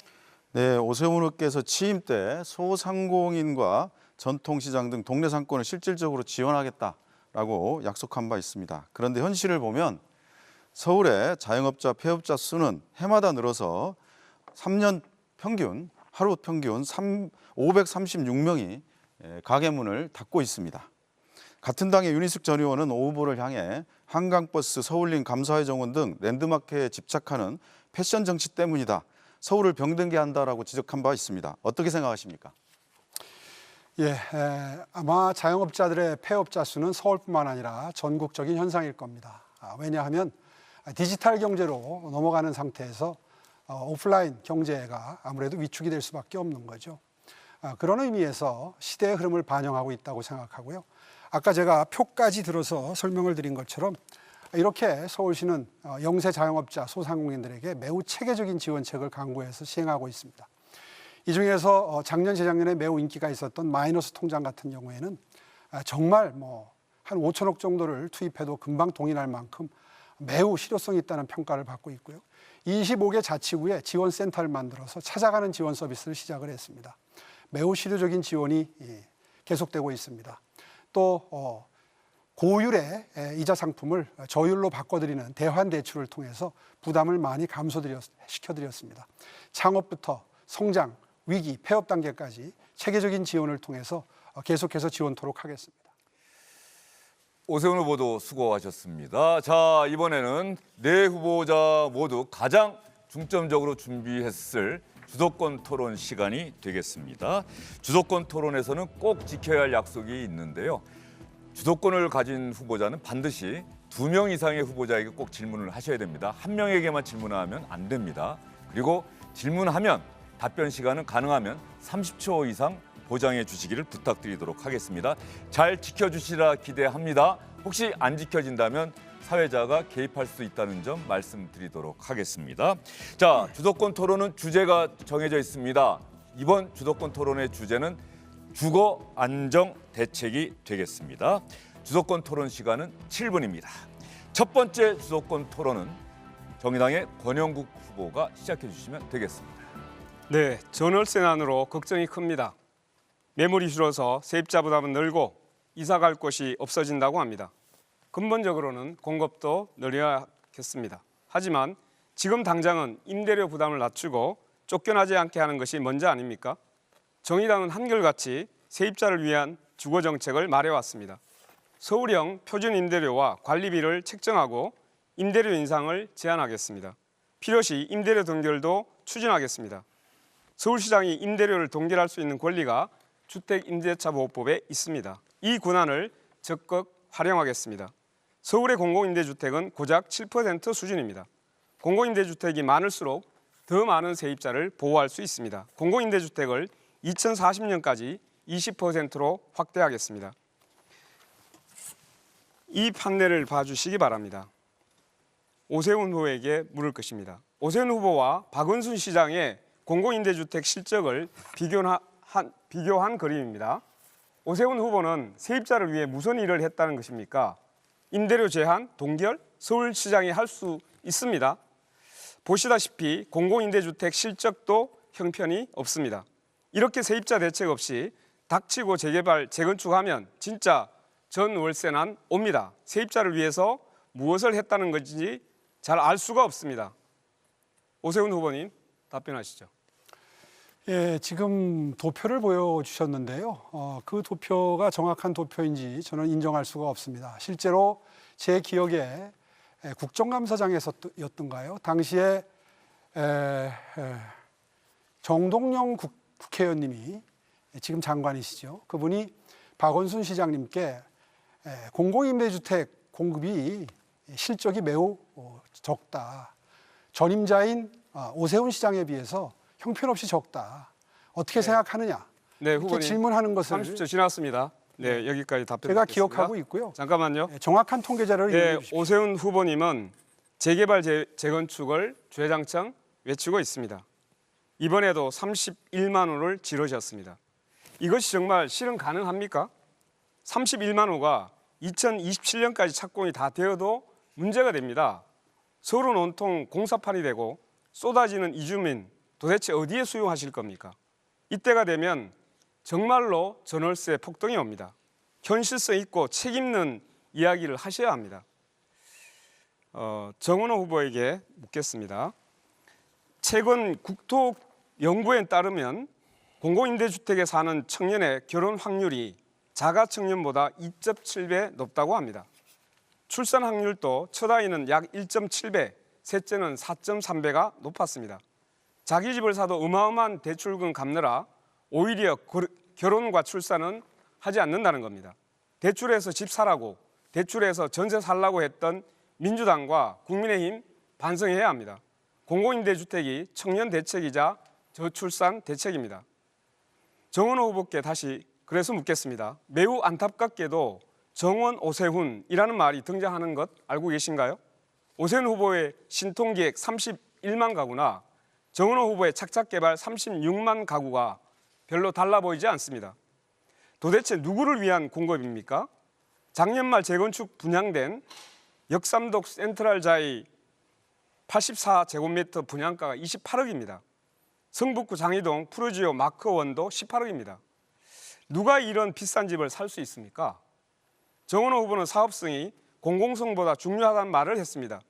네, 오세훈 후보께서 취임 때 소상공인과 전통시장 등 동네 상권을 실질적으로 지원하겠다라고 약속한 바 있습니다. 그런데 현실을 보면 서울의 자영업자, 폐업자 수는 해마다 늘어서 3년 평균, 하루 평균 536명이 가게 문을 닫고 있습니다. 같은 당의 윤희숙 전 의원은 오 후보를 향해 한강버스, 서울림, 감사의 정원 등 랜드마크에 집착하는 패션 정치 때문이다. 서울을 병들게 한다라고 지적한 바 있습니다. 어떻게 생각하십니까? 예, 아마 자영업자들의 폐업자 수는 서울뿐만 아니라 전국적인 현상일 겁니다. 왜냐하면 디지털 경제로 넘어가는 상태에서 오프라인 경제가 아무래도 위축이 될 수밖에 없는 거죠. 그런 의미에서 시대의 흐름을 반영하고 있다고 생각하고요. 아까 제가 표까지 들어서 설명을 드린 것처럼 이렇게 서울시는 영세 자영업자, 소상공인들에게 매우 체계적인 지원책을 강구해서 시행하고 있습니다. 이 중에서 작년, 재작년에 매우 인기가 있었던 마이너스 통장 같은 경우에는 정말 한 5천억 정도를 투입해도 금방 동인할 만큼 매우 실효성이 있다는 평가를 받고 있고요. 25개 자치구에 지원센터를 만들어서 찾아가는 지원 서비스를 시작을 했습니다. 매우 실효적인 지원이 계속되고 있습니다. 또 고율의 이자 상품을 저율로 바꿔드리는 대환대출을 통해서 부담을 많이 감소시켜드렸습니다. 창업부터 성장, 위기, 폐업 단계까지 체계적인 지원을 통해서 계속해서 지원토록 하겠습니다. 오세훈 후보도 수고하셨습니다. 자, 이번에는 네 후보자 모두 가장 중점적으로 준비했을 주도권 토론 시간이 되겠습니다. 주도권 토론에서는 꼭 지켜야 할 약속이 있는데요. 주도권을 가진 후보자는 반드시 2명 이상의 후보자에게 꼭 질문을 하셔야 됩니다. 한 명에게만 질문하면 안 됩니다. 그리고 질문하면 답변 시간은 가능하면 30초 이상 보장해 주시기를 부탁드리도록 하겠습니다. 잘 지켜주시라 기대합니다. 혹시 안 지켜진다면 사회자가 개입할 수 있다는 점 말씀드리도록 하겠습니다. 자, 주도권 토론은 주제가 정해져 있습니다. 이번 주도권 토론의 주제는 주거 안정 대책이 되겠습니다. 주도권 토론 시간은 7분입니다. 첫 번째 주도권 토론은 정의당의 권영국 후보가 시작해 주시면 되겠습니다. 네, 전월세난으로 걱정이 큽니다. 매물이 줄어서 세입자 부담은 늘고 이사 갈 곳이 없어진다고 합니다. 근본적으로는 공급도 늘려야겠습니다. 하지만 지금 당장은 임대료 부담을 낮추고 쫓겨나지 않게 하는 것이 먼저 아닙니까? 정의당은 한결같이 세입자를 위한 주거 정책을 말해왔습니다. 서울형 표준 임대료와 관리비를 책정하고 임대료 인상을 제한하겠습니다. 필요시 임대료 동결도 추진하겠습니다. 서울시장이 임대료를 동결할 수 있는 권리가 주택임대차보호법에 있습니다. 이 권한을 적극 활용하겠습니다. 서울의 공공임대주택은 고작 7% 수준입니다. 공공임대주택이 많을수록 더 많은 세입자를 보호할 수 있습니다. 공공임대주택을 2040년까지 20%로 확대하겠습니다. 이 판넬을 봐주시기 바랍니다. 오세훈 후보에게 물을 것입니다. 오세훈 후보와 박원순 시장의 공공임대주택 실적을 비교한 그림입니다. 오세훈 후보는 세입자를 위해 무슨 일을 했다는 것입니까? 임대료 제한, 동결, 서울시장이 할 수 있습니다. 보시다시피 공공임대주택 실적도 형편이 없습니다. 이렇게 세입자 대책 없이 닥치고 재개발, 재건축하면 진짜 전월세난 옵니다. 세입자를 위해서 무엇을 했다는 건지 잘 알 수가 없습니다. 오세훈 후보님 답변하시죠. 예, 지금 도표를 보여주셨는데요. 그 도표가 정확한 도표인지 저는 인정할 수가 없습니다. 실제로 제 기억에 국정감사장에서였던가요? 당시에 정동영 국회의원님이 지금 장관이시죠. 그분이 박원순 시장님께 공공임대주택 공급이 실적이 매우 적다. 전임자인 오세훈 시장에 비해서 형편없이 적다. 어떻게 생각하느냐? 네, 이렇게 후보님 질문하는 것을 30초 지났습니다. 네, 여기까지 답변 제가 드리겠습니다. 기억하고 있고요. 잠깐만요. 정확한 통계 자료를 네, 이용해 주십시오. 오세훈 후보님은 재개발, 재건축을 주회장창 외치고 있습니다. 이번에도 31만 원을 지르셨습니다. 이것이 정말 실현 가능합니까? 31만 호가 2027년까지 착공이 다 되어도 문제가 됩니다. 서울은 온통 공사판이 되고 쏟아지는 이주민 도대체 어디에 수용하실 겁니까? 이때가 되면 정말로 전월세 폭등이 옵니다. 현실성 있고 책 있는 이야기를 하셔야 합니다. 정은호 후보에게 묻겠습니다. 최근 국토연구원에 따르면 공공임대주택에 사는 청년의 결혼 확률이 자가 청년보다 2.7배 높다고 합니다. 출산 확률도 첫 아이는 약 1.7배, 셋째는 4.3배가 높았습니다. 자기 집을 사도 어마어마한 대출금 갚느라 오히려 결혼과 출산은 하지 않는다는 겁니다. 대출해서 집 사라고, 대출해서 전세 살라고 했던 민주당과 국민의힘 반성해야 합니다. 공공임대주택이 청년 대책이자 저출산 대책입니다. 정원호 후보께 다시 그래서 묻겠습니다. 매우 안타깝게도 정원 오세훈이라는 말이 등장하는 것 알고 계신가요? 오세훈 후보의 신통기획 31만 가구나 정원호 후보의 착착개발 36만 가구가 별로 달라 보이지 않습니다. 도대체 누구를 위한 공급입니까? 작년 말 재건축 분양된 역삼동 센트럴자이 84제곱미터 분양가가 28억입니다. 성북구 장이동 푸르지오 마크원도 18억입니다. 누가 이런 비싼 집을 살 수 있습니까? 정원호 후보는 사업성이 공공성보다 중요하다는 말을 했습니다.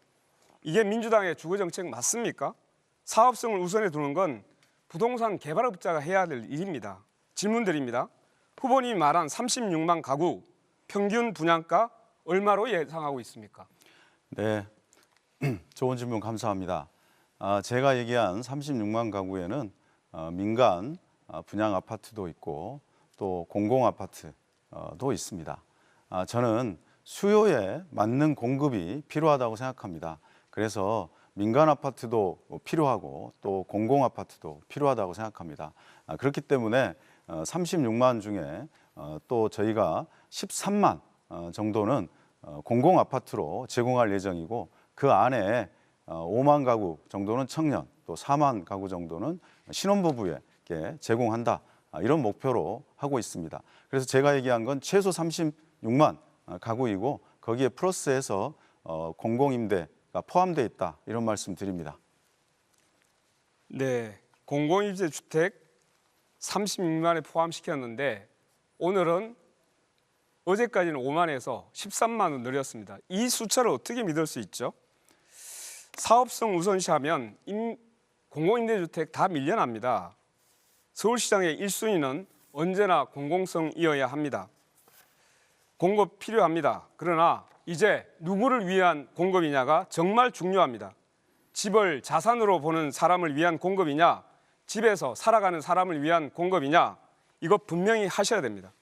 이게 민주당의 주거정책 맞습니까? 사업성을 우선에 두는 건 부동산 개발업자가 해야 될 일입니다. 질문드립니다. 후보님이 말한 36만 가구 평균 분양가 얼마로 예상하고 있습니까? 네, 좋은 질문 감사합니다. 제가 얘기한 36만 가구에는 민간 분양 아파트도 있고 또 공공 아파트도 있습니다. 저는 수요에 맞는 공급이 필요하다고 생각합니다. 그래서 민간 아파트도 필요하고 또 공공 아파트도 필요하다고 생각합니다. 그렇기 때문에 36만 중에 또 저희가 13만 정도는 공공 아파트로 제공할 예정이고 그 안에 5만 가구 정도는 청년, 또 4만 가구 정도는 신혼부부에게 제공한다. 이런 목표로 하고 있습니다. 그래서 제가 얘기한 건 최소 36만 가구이고 거기에 플러스해서 공공임대가 포함되어 있다. 이런 말씀 드립니다. 네, 공공임대주택 36만에 포함시켰는데 오늘은 어제까지는 5만에서 13만원 늘렸습니다. 이 숫자를 어떻게 믿을 수 있죠? 사업성 우선시하면 공공임대주택 다 밀려납니다. 서울시장의 1순위는 언제나 공공성이어야 합니다. 공급 필요합니다. 그러나 이제 누구를 위한 공급이냐가 정말 중요합니다. 집을 자산으로 보는 사람을 위한 공급이냐, 집에서 살아가는 사람을 위한 공급이냐, 이거 분명히 하셔야 됩니다.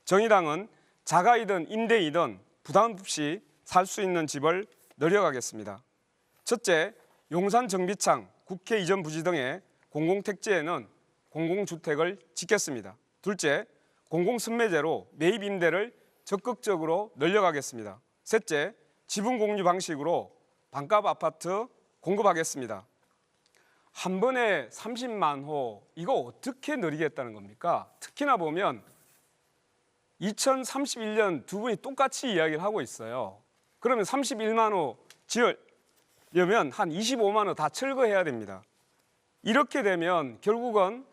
정의당은 자가이든 임대이든 부담 없이 살 수 있는 집을 늘려가겠습니다. 첫째, 용산 정비창, 국회 이전 부지 등의 공공택지에는 공공주택을 짓겠습니다. 둘째, 공공선매제로 매입 임대를 적극적으로 늘려가겠습니다. 셋째, 지분 공유 방식으로 반값 아파트 공급하겠습니다. 한 번에 30만 호, 이거 어떻게 늘리겠다는 겁니까? 특히나 보면 2031년 두 분이 똑같이 이야기를 하고 있어요. 그러면 31만 호 지으려면 한 25만 호 다 철거해야 됩니다. 이렇게 되면 결국은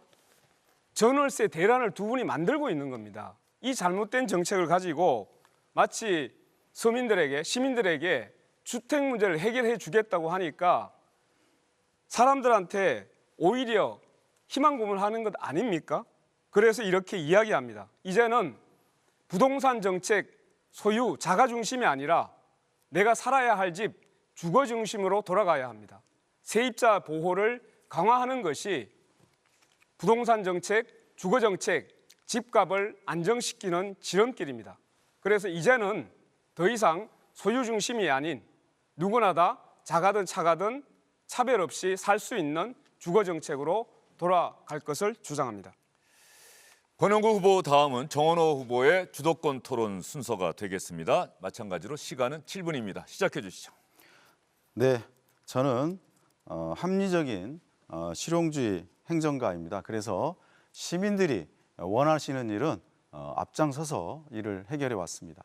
전월세 대란을 두 분이 만들고 있는 겁니다. 이 잘못된 정책을 가지고 마치 서민들에게, 시민들에게 주택 문제를 해결해 주겠다고 하니까 사람들한테 오히려 희망 고문하는 것 아닙니까? 그래서 이렇게 이야기합니다. 이제는 부동산 정책 소유 자가 중심이 아니라 내가 살아야 할 집 주거 중심으로 돌아가야 합니다. 세입자 보호를 강화하는 것이 부동산 정책, 주거 정책, 집값을 안정시키는 지름길입니다. 그래서 이제는 더 이상 소유 중심이 아닌 누구나 다 작아든 차가든 차별 없이 살 수 있는 주거 정책으로 돌아갈 것을 주장합니다. 권영구 후보 다음은 정원호 후보의 주도권 토론 순서가 되겠습니다. 마찬가지로 시간은 7분입니다. 시작해 주시죠. 네, 저는 합리적인 실용주의 행정가입니다. 그래서 시민들이 원하시는 일은 앞장서서 일을 해결해 왔습니다.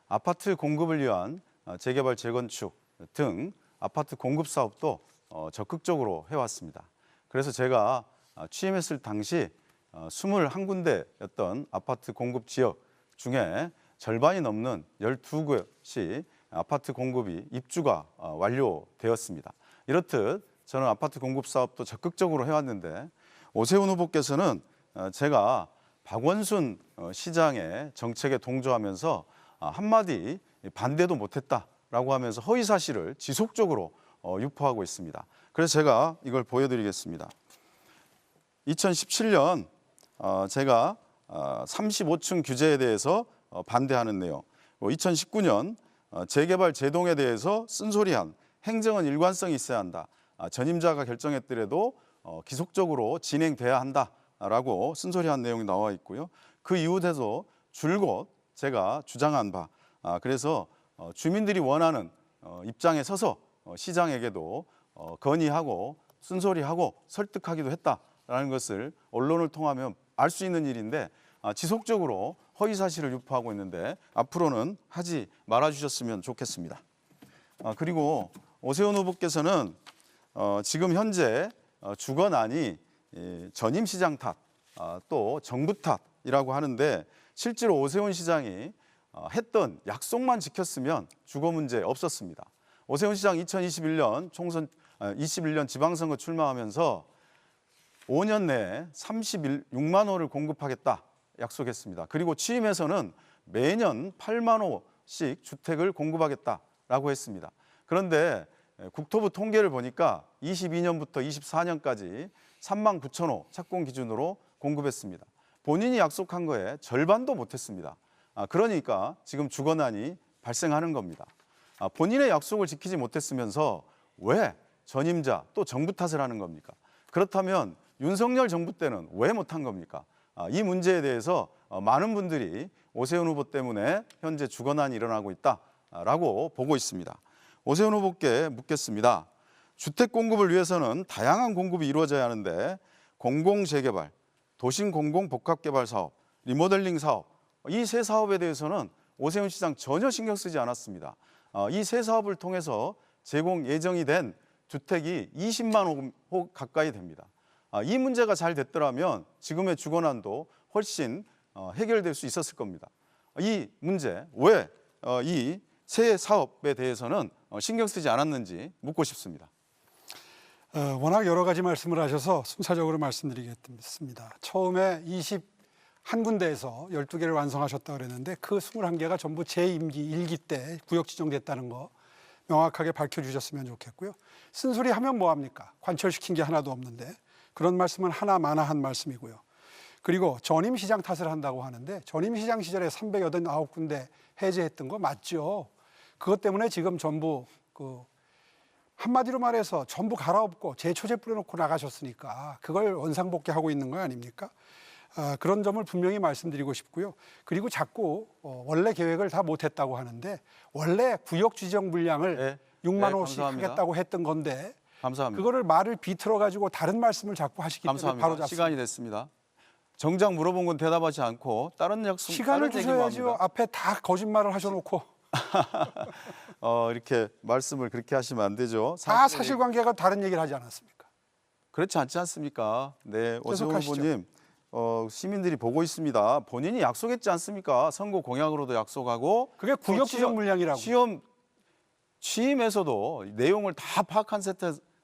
아파트 공급을 위한 재개발, 재건축 등 아파트 공급 사업도 적극적으로 해왔습니다. 그래서 제가 취임했을 당시 21군데였던 아파트 공급 지역 중에 절반이 넘는 12곳이 아파트 공급이 입주가 완료되었습니다. 이렇듯 저는 아파트 공급 사업도 적극적으로 해왔는데 오세훈 후보께서는 제가 박원순 시장의 정책에 동조하면서 한마디 반대도 못했다라고 하면서 허위 사실을 지속적으로 유포하고 있습니다. 그래서 제가 이걸 보여드리겠습니다. 2017년 제가 35층 규제에 대해서 반대하는 내용, 2019년 재개발 제동에 대해서 쓴소리한 행정은 일관성이 있어야 한다. 전임자가 결정했더라도 기속적으로 진행돼야 한다라고 쓴소리한 내용이 나와 있고요. 그 이후에도 줄곧 제가 주장한 바, 그래서 주민들이 원하는 입장에 서서 시장에게도 건의하고 쓴소리하고 설득하기도 했다라는 것을 언론을 통하면 알 수 있는 일인데 지속적으로 허위 사실을 유포하고 있는데 앞으로는 하지 말아주셨으면 좋겠습니다. 그리고 오세훈 후보께서는 지금 현재 주거난이 전임시장 탓, 또 정부 탓이라고 하는데 실제로 오세훈 시장이 했던 약속만 지켰으면 주거 문제 없었습니다. 오세훈 시장 2021년 총선 21년 지방선거 출마하면서 5년 내에 36만 호를 공급하겠다 약속했습니다. 그리고 취임해서는 매년 8만 호씩 주택을 공급하겠다라고 했습니다. 그런데 국토부 통계를 보니까 22년부터 24년까지 3만 9천 호 착공 기준으로 공급했습니다. 본인이 약속한 거에 절반도 못했습니다. 그러니까 지금 주거난이 발생하는 겁니다. 본인의 약속을 지키지 못했으면서 왜 전임자 또 정부 탓을 하는 겁니까? 그렇다면 윤석열 정부 때는 왜 못한 겁니까? 이 문제에 대해서 많은 분들이 오세훈 후보 때문에 현재 주거난이 일어나고 있다라고 보고 있습니다. 오세훈 후보께 묻겠습니다. 주택 공급을 위해서는 다양한 공급이 이루어져야 하는데 공공재개발, 도심 공공복합개발 사업, 리모델링 사업, 이 세 사업에 대해서는 오세훈 시장 전혀 신경 쓰지 않았습니다. 이 세 사업을 통해서 제공 예정이 된 주택이 20만 호 가까이 됩니다. 이 문제가 잘 됐더라면 지금의 주거난도 훨씬 해결될 수 있었을 겁니다. 이 문제, 왜 이 세 사업에 대해서는 신경 쓰지 않았는지 묻고 싶습니다. 워낙 여러 가지 말씀을 하셔서 순차적으로 말씀드리겠습니다. 처음에 21군데에서 12개를 완성하셨다고 그랬는데 그 21개가 전부 제 임기 1기 때 구역 지정됐다는 거 명확하게 밝혀주셨으면 좋겠고요. 쓴소리 하면 뭐합니까? 관철시킨 게 하나도 없는데 그런 말씀은 하나마나 한 말씀이고요. 그리고 전임시장 탓을 한다고 하는데 전임시장 시절에 389군데 해제했던 거 맞죠? 그것 때문에 지금 전부 한마디로 말해서 전부 갈아엎고 재초제 뿌려놓고 나가셨으니까 그걸 원상복귀하고 있는 거 아닙니까? 그런 점을 분명히 말씀드리고 싶고요. 그리고 자꾸 원래 계획을 다 못했다고 하는데 원래 구역 지정 물량을 6만 호씩 감사합니다. 하겠다고 했던 건데 감사합니다. 그거를 말을 비틀어 가지고 다른 말씀을 자꾸 하시기 때문에 감사합니다. 바로 잡습니다. 시간이 됐습니다. 정작 물어본 건 대답하지 않고 다른 약속, 시간을 다른 얘기만 주셔야죠. 합니다. 앞에 다 거짓말을 하셔놓고 이렇게 말씀을 그렇게 하시면 안 되죠. 다 사실관계가 다른 얘기를 하지 않았습니까? 그렇지 않지 않습니까? 네, 오세훈 계속하시죠. 후보님, 시민들이 보고 있습니다. 본인이 약속했지 않습니까? 선거 공약으로도 약속하고 그게 구역 지정 물량이라고. 취임에서도 내용을 다 파악한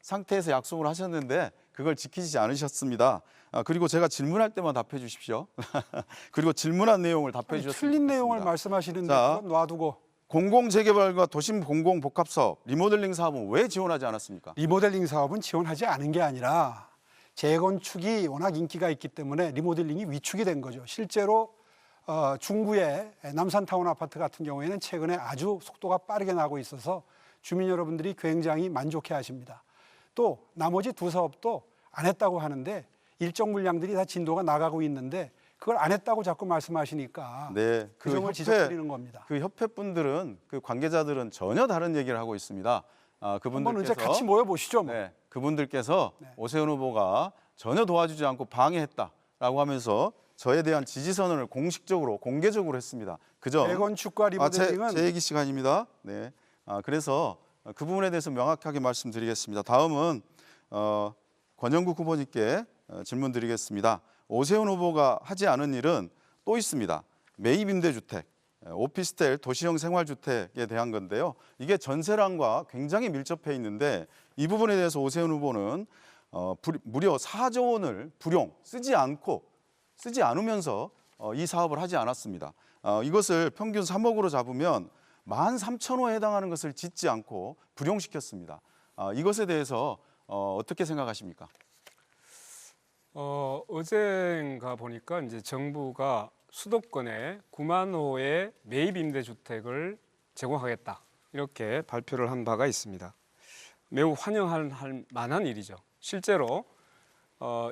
상태에서 약속을 하셨는데 그걸 지키지 않으셨습니다. 그리고 제가 질문할 때만 답해 주십시오. 그리고 질문한 내용을 답해 주셨으면 틀린 내용을 좋겠습니다. 말씀하시는데 자, 그건 놔두고 공공재개발과 도심 공공복합사업, 리모델링 사업은 왜 지원하지 않았습니까? 리모델링 사업은 지원하지 않은 게 아니라 재건축이 워낙 인기가 있기 때문에 리모델링이 위축이 된 거죠. 실제로 중구의 남산타운 아파트 같은 경우에는 최근에 아주 속도가 빠르게 나고 있어서 주민 여러분들이 굉장히 만족해 하십니다. 또 나머지 두 사업도 안 했다고 하는데 일정 물량들이 다 진도가 나가고 있는데 그걸 안 했다고 자꾸 말씀하시니까 네, 그 점을 지적드리는 겁니다. 그 협회 분들은 그 관계자들은 전혀 다른 얘기를 하고 있습니다. 한번 이제 같이 모여보시죠. 뭐. 네, 그분들께서 오세훈 후보가 전혀 도와주지 않고 방해했다라고 하면서 저에 대한 지지 선언을 공식적으로 공개적으로 했습니다. 그죠? 재건축과 리모델링은 제 얘기 시간입니다. 네. 그래서 그 부분에 대해서 명확하게 말씀드리겠습니다. 다음은 권영국 후보님께 질문 드리겠습니다. 오세훈 후보가 하지 않은 일은 또 있습니다. 매입 임대주택, 오피스텔, 도시형 생활주택에 대한 건데요. 이게 전세랑과 굉장히 밀접해 있는데 이 부분에 대해서 오세훈 후보는 무려 4조 원을 불용, 쓰지 않으면서 이 사업을 하지 않았습니다. 이것을 평균 3억으로 잡으면 13,000호에 해당하는 것을 짓지 않고 불용시켰습니다. 이것에 대해서 어떻게 생각하십니까? 어젠가 보니까 이제 정부가 수도권에 9만 호의 매입 임대주택을 제공하겠다 이렇게 발표를 한 바가 있습니다. 매우 환영할 만한 일이죠. 실제로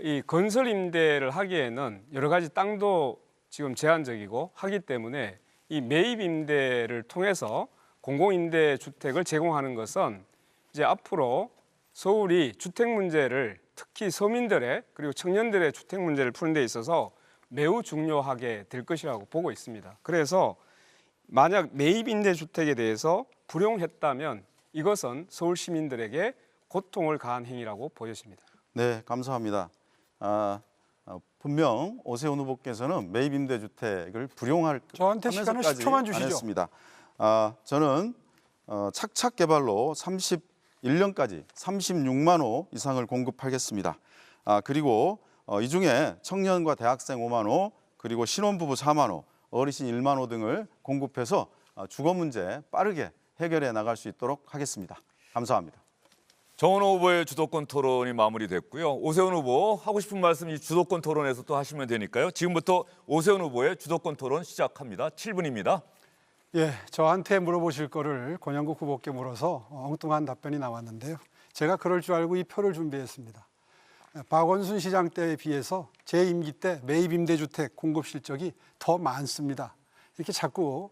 이 건설 임대를 하기에는 여러 가지 땅도 지금 제한적이고 하기 때문에 이 매입 임대를 통해서 공공임대 주택을 제공하는 것은 이제 앞으로 서울이 주택 문제를 특히 서민들의 그리고 청년들의 주택 문제를 푸는 데 있어서 매우 중요하게 될 것이라고 보고 있습니다. 그래서 만약 매입 임대 주택에 대해서 불용했다면 이것은 서울 시민들에게 고통을 가한 행위라고 보여집니다. 네, 감사합니다. 분명 오세훈 후보께서는 매입 임대주택을 불용할 저한테 시간을 하면서까지 10초만 안 주시죠. 했습니다. 저는 착착 개발로 31년까지 36만 호 이상을 공급하겠습니다. 그리고 이 중에 청년과 대학생 5만 호, 그리고 신혼부부 4만 호, 어르신 1만 호 등을 공급해서 주거 문제 빠르게 해결해 나갈 수 있도록 하겠습니다. 감사합니다. 정원호 후보의 주도권 토론이 마무리됐고요. 오세훈 후보 하고 싶은 말씀 이 주도권 토론에서 또 하시면 되니까요. 지금부터 오세훈 후보의 주도권 토론 시작합니다. 7분입니다. 예, 저한테 물어보실 거를 권영국 후보께 물어서 엉뚱한 답변이 나왔는데요. 제가 그럴 줄 알고 이 표를 준비했습니다. 박원순 시장 때에 비해서 제 임기 때 매입 임대주택 공급 실적이 더 많습니다. 이렇게 자꾸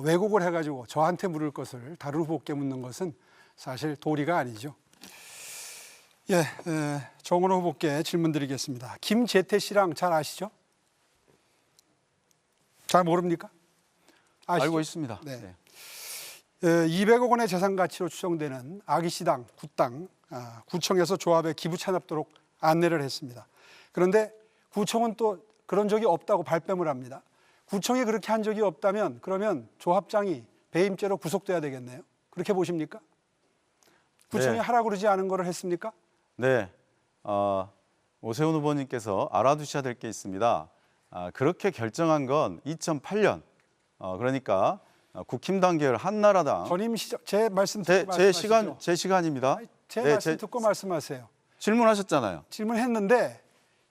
왜곡을 해가지고 저한테 물을 것을 다른 후보께 묻는 것은 사실 도리가 아니죠. 예, 정원호 후보께 질문 드리겠습니다. 김재태 씨랑 잘 아시죠? 잘 모릅니까? 아시죠? 알고 있습니다. 네. 네. 200억 원의 재산 가치로 추정되는 아기시당, 굿당, 구청에서 조합에 기부 찬합도록 안내를 했습니다. 그런데 구청은 또 그런 적이 없다고 발뺌을 합니다. 구청이 그렇게 한 적이 없다면 그러면 조합장이 배임죄로 구속돼야 되겠네요. 그렇게 보십니까? 구청이 네. 하라고 그러지 않은 거를 했습니까? 네, 오세훈 후보님께서 알아두셔야 될 게 있습니다. 그렇게 결정한 건 2008년, 그러니까 국힘당 계열 한나라당 전임 시절 제 말씀 듣고 말씀하시죠. 제 시간입니다. 제 네, 말씀 듣고 말씀하세요. 질문하셨잖아요. 질문했는데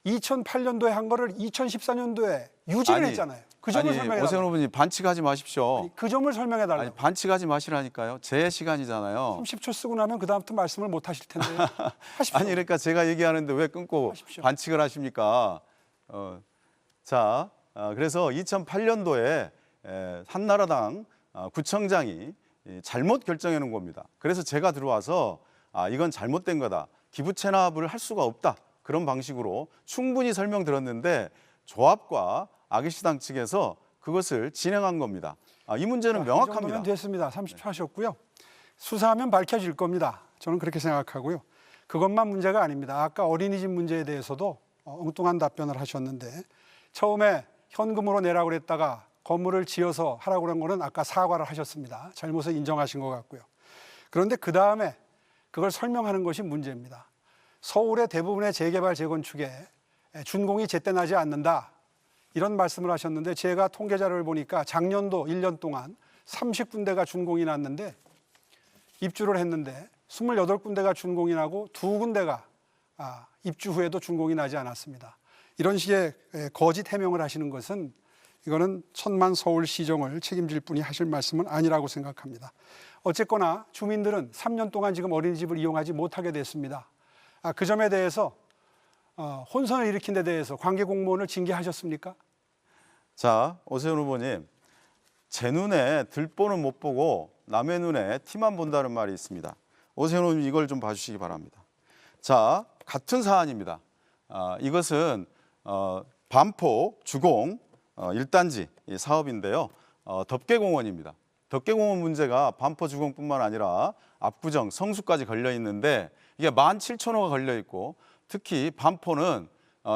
2008년도에 한 거를 2014년도에 유지를 했잖아요. 그 점을 설명해 오세훈 달라고. 후보님 반칙하지 마십시오. 그 점을 설명해 달라고. 반칙하지 마시라니까요. 제 시간이잖아요. 30초 쓰고 나면 그다음부터 말씀을 못 하실 텐데. 하십시오. 아니 그러니까 제가 얘기하는데 왜 끊고 하십시오. 반칙을 하십니까? 그래서 2008년도에 한나라당 구청장이 잘못 결정해 놓은 겁니다. 그래서 제가 들어와서 이건 잘못된 거다. 기부 체납을 할 수가 없다. 그런 방식으로 충분히 설명드렸는데 조합과 아기시당 측에서 그것을 진행한 겁니다. 이 문제는 이 명확합니다. 정도면 됐습니다. 30초 하셨고요. 수사하면 밝혀질 겁니다. 저는 그렇게 생각하고요. 그것만 문제가 아닙니다. 아까 어린이집 문제에 대해서도 엉뚱한 답변을 하셨는데 처음에 현금으로 내라고 그랬다가 건물을 지어서 하라고 그런 거는 아까 사과를 하셨습니다. 잘못을 인정하신 것 같고요. 그런데 그 다음에 그걸 설명하는 것이 문제입니다. 서울의 대부분의 재개발 재건축에 준공이 제때 나지 않는다. 이런 말씀을 하셨는데 제가 통계 자료를 보니까 작년도 1년 동안 30군데가 준공이 났는데 입주를 했는데 28군데가 준공이 나고 2군데가 입주 후에도 준공이 나지 않았습니다. 이런 식의 거짓 해명을 하시는 것은 이거는 천만 서울시정을 책임질 분이 하실 말씀은 아니라고 생각합니다. 어쨌거나 주민들은 3년 동안 지금 어린이집을 이용하지 못하게 됐습니다. 그 점에 대해서 혼선을 일으킨 데 대해서 관계 공무원을 징계하셨습니까? 자, 오세훈 후보님, 제 눈에 들보는 못 보고 남의 눈에 티만 본다는 말이 있습니다. 오세훈 후보님 이걸 좀 봐주시기 바랍니다. 자, 같은 사안입니다. 이것은 반포 주공 1단지 사업인데요. 덮개공원입니다. 덮개공원 문제가 반포 주공뿐만 아니라 압구정, 성수까지 걸려 있는데 이게 17,000호가 걸려 있고 특히 반포는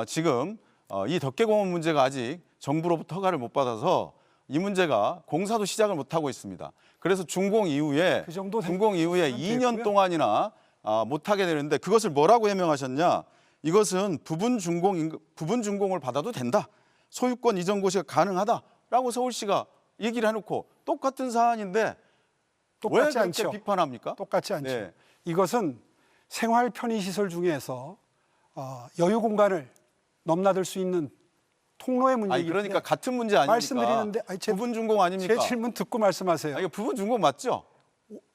지금 이 덮개공원 문제가 아직 정부로부터 허가를 못 받아서 이 문제가 공사도 시작을 못 하고 있습니다. 그래서 준공 이후에 그 정도 준공 이후에 2년 됐고요. 동안이나 못 하게 되는데 그것을 뭐라고 해명하셨냐? 이것은 부분 준공을 받아도 된다. 소유권 이전 고시가 가능하다라고 서울시가 얘기를 해놓고 똑같은 사안인데 왜 똑같지 그렇게 않죠. 비판합니까? 똑같지 않죠. 네. 이것은 생활 편의 시설 중에서 여유 공간을 넘나들 수 있는 통로의 문제이기 아니 때문에 그러니까 같은 문제 아닙니까? 말씀드리는데 부분 준공 아닙니까? 제 질문 듣고 말씀하세요. 이거 부분 준공 맞죠?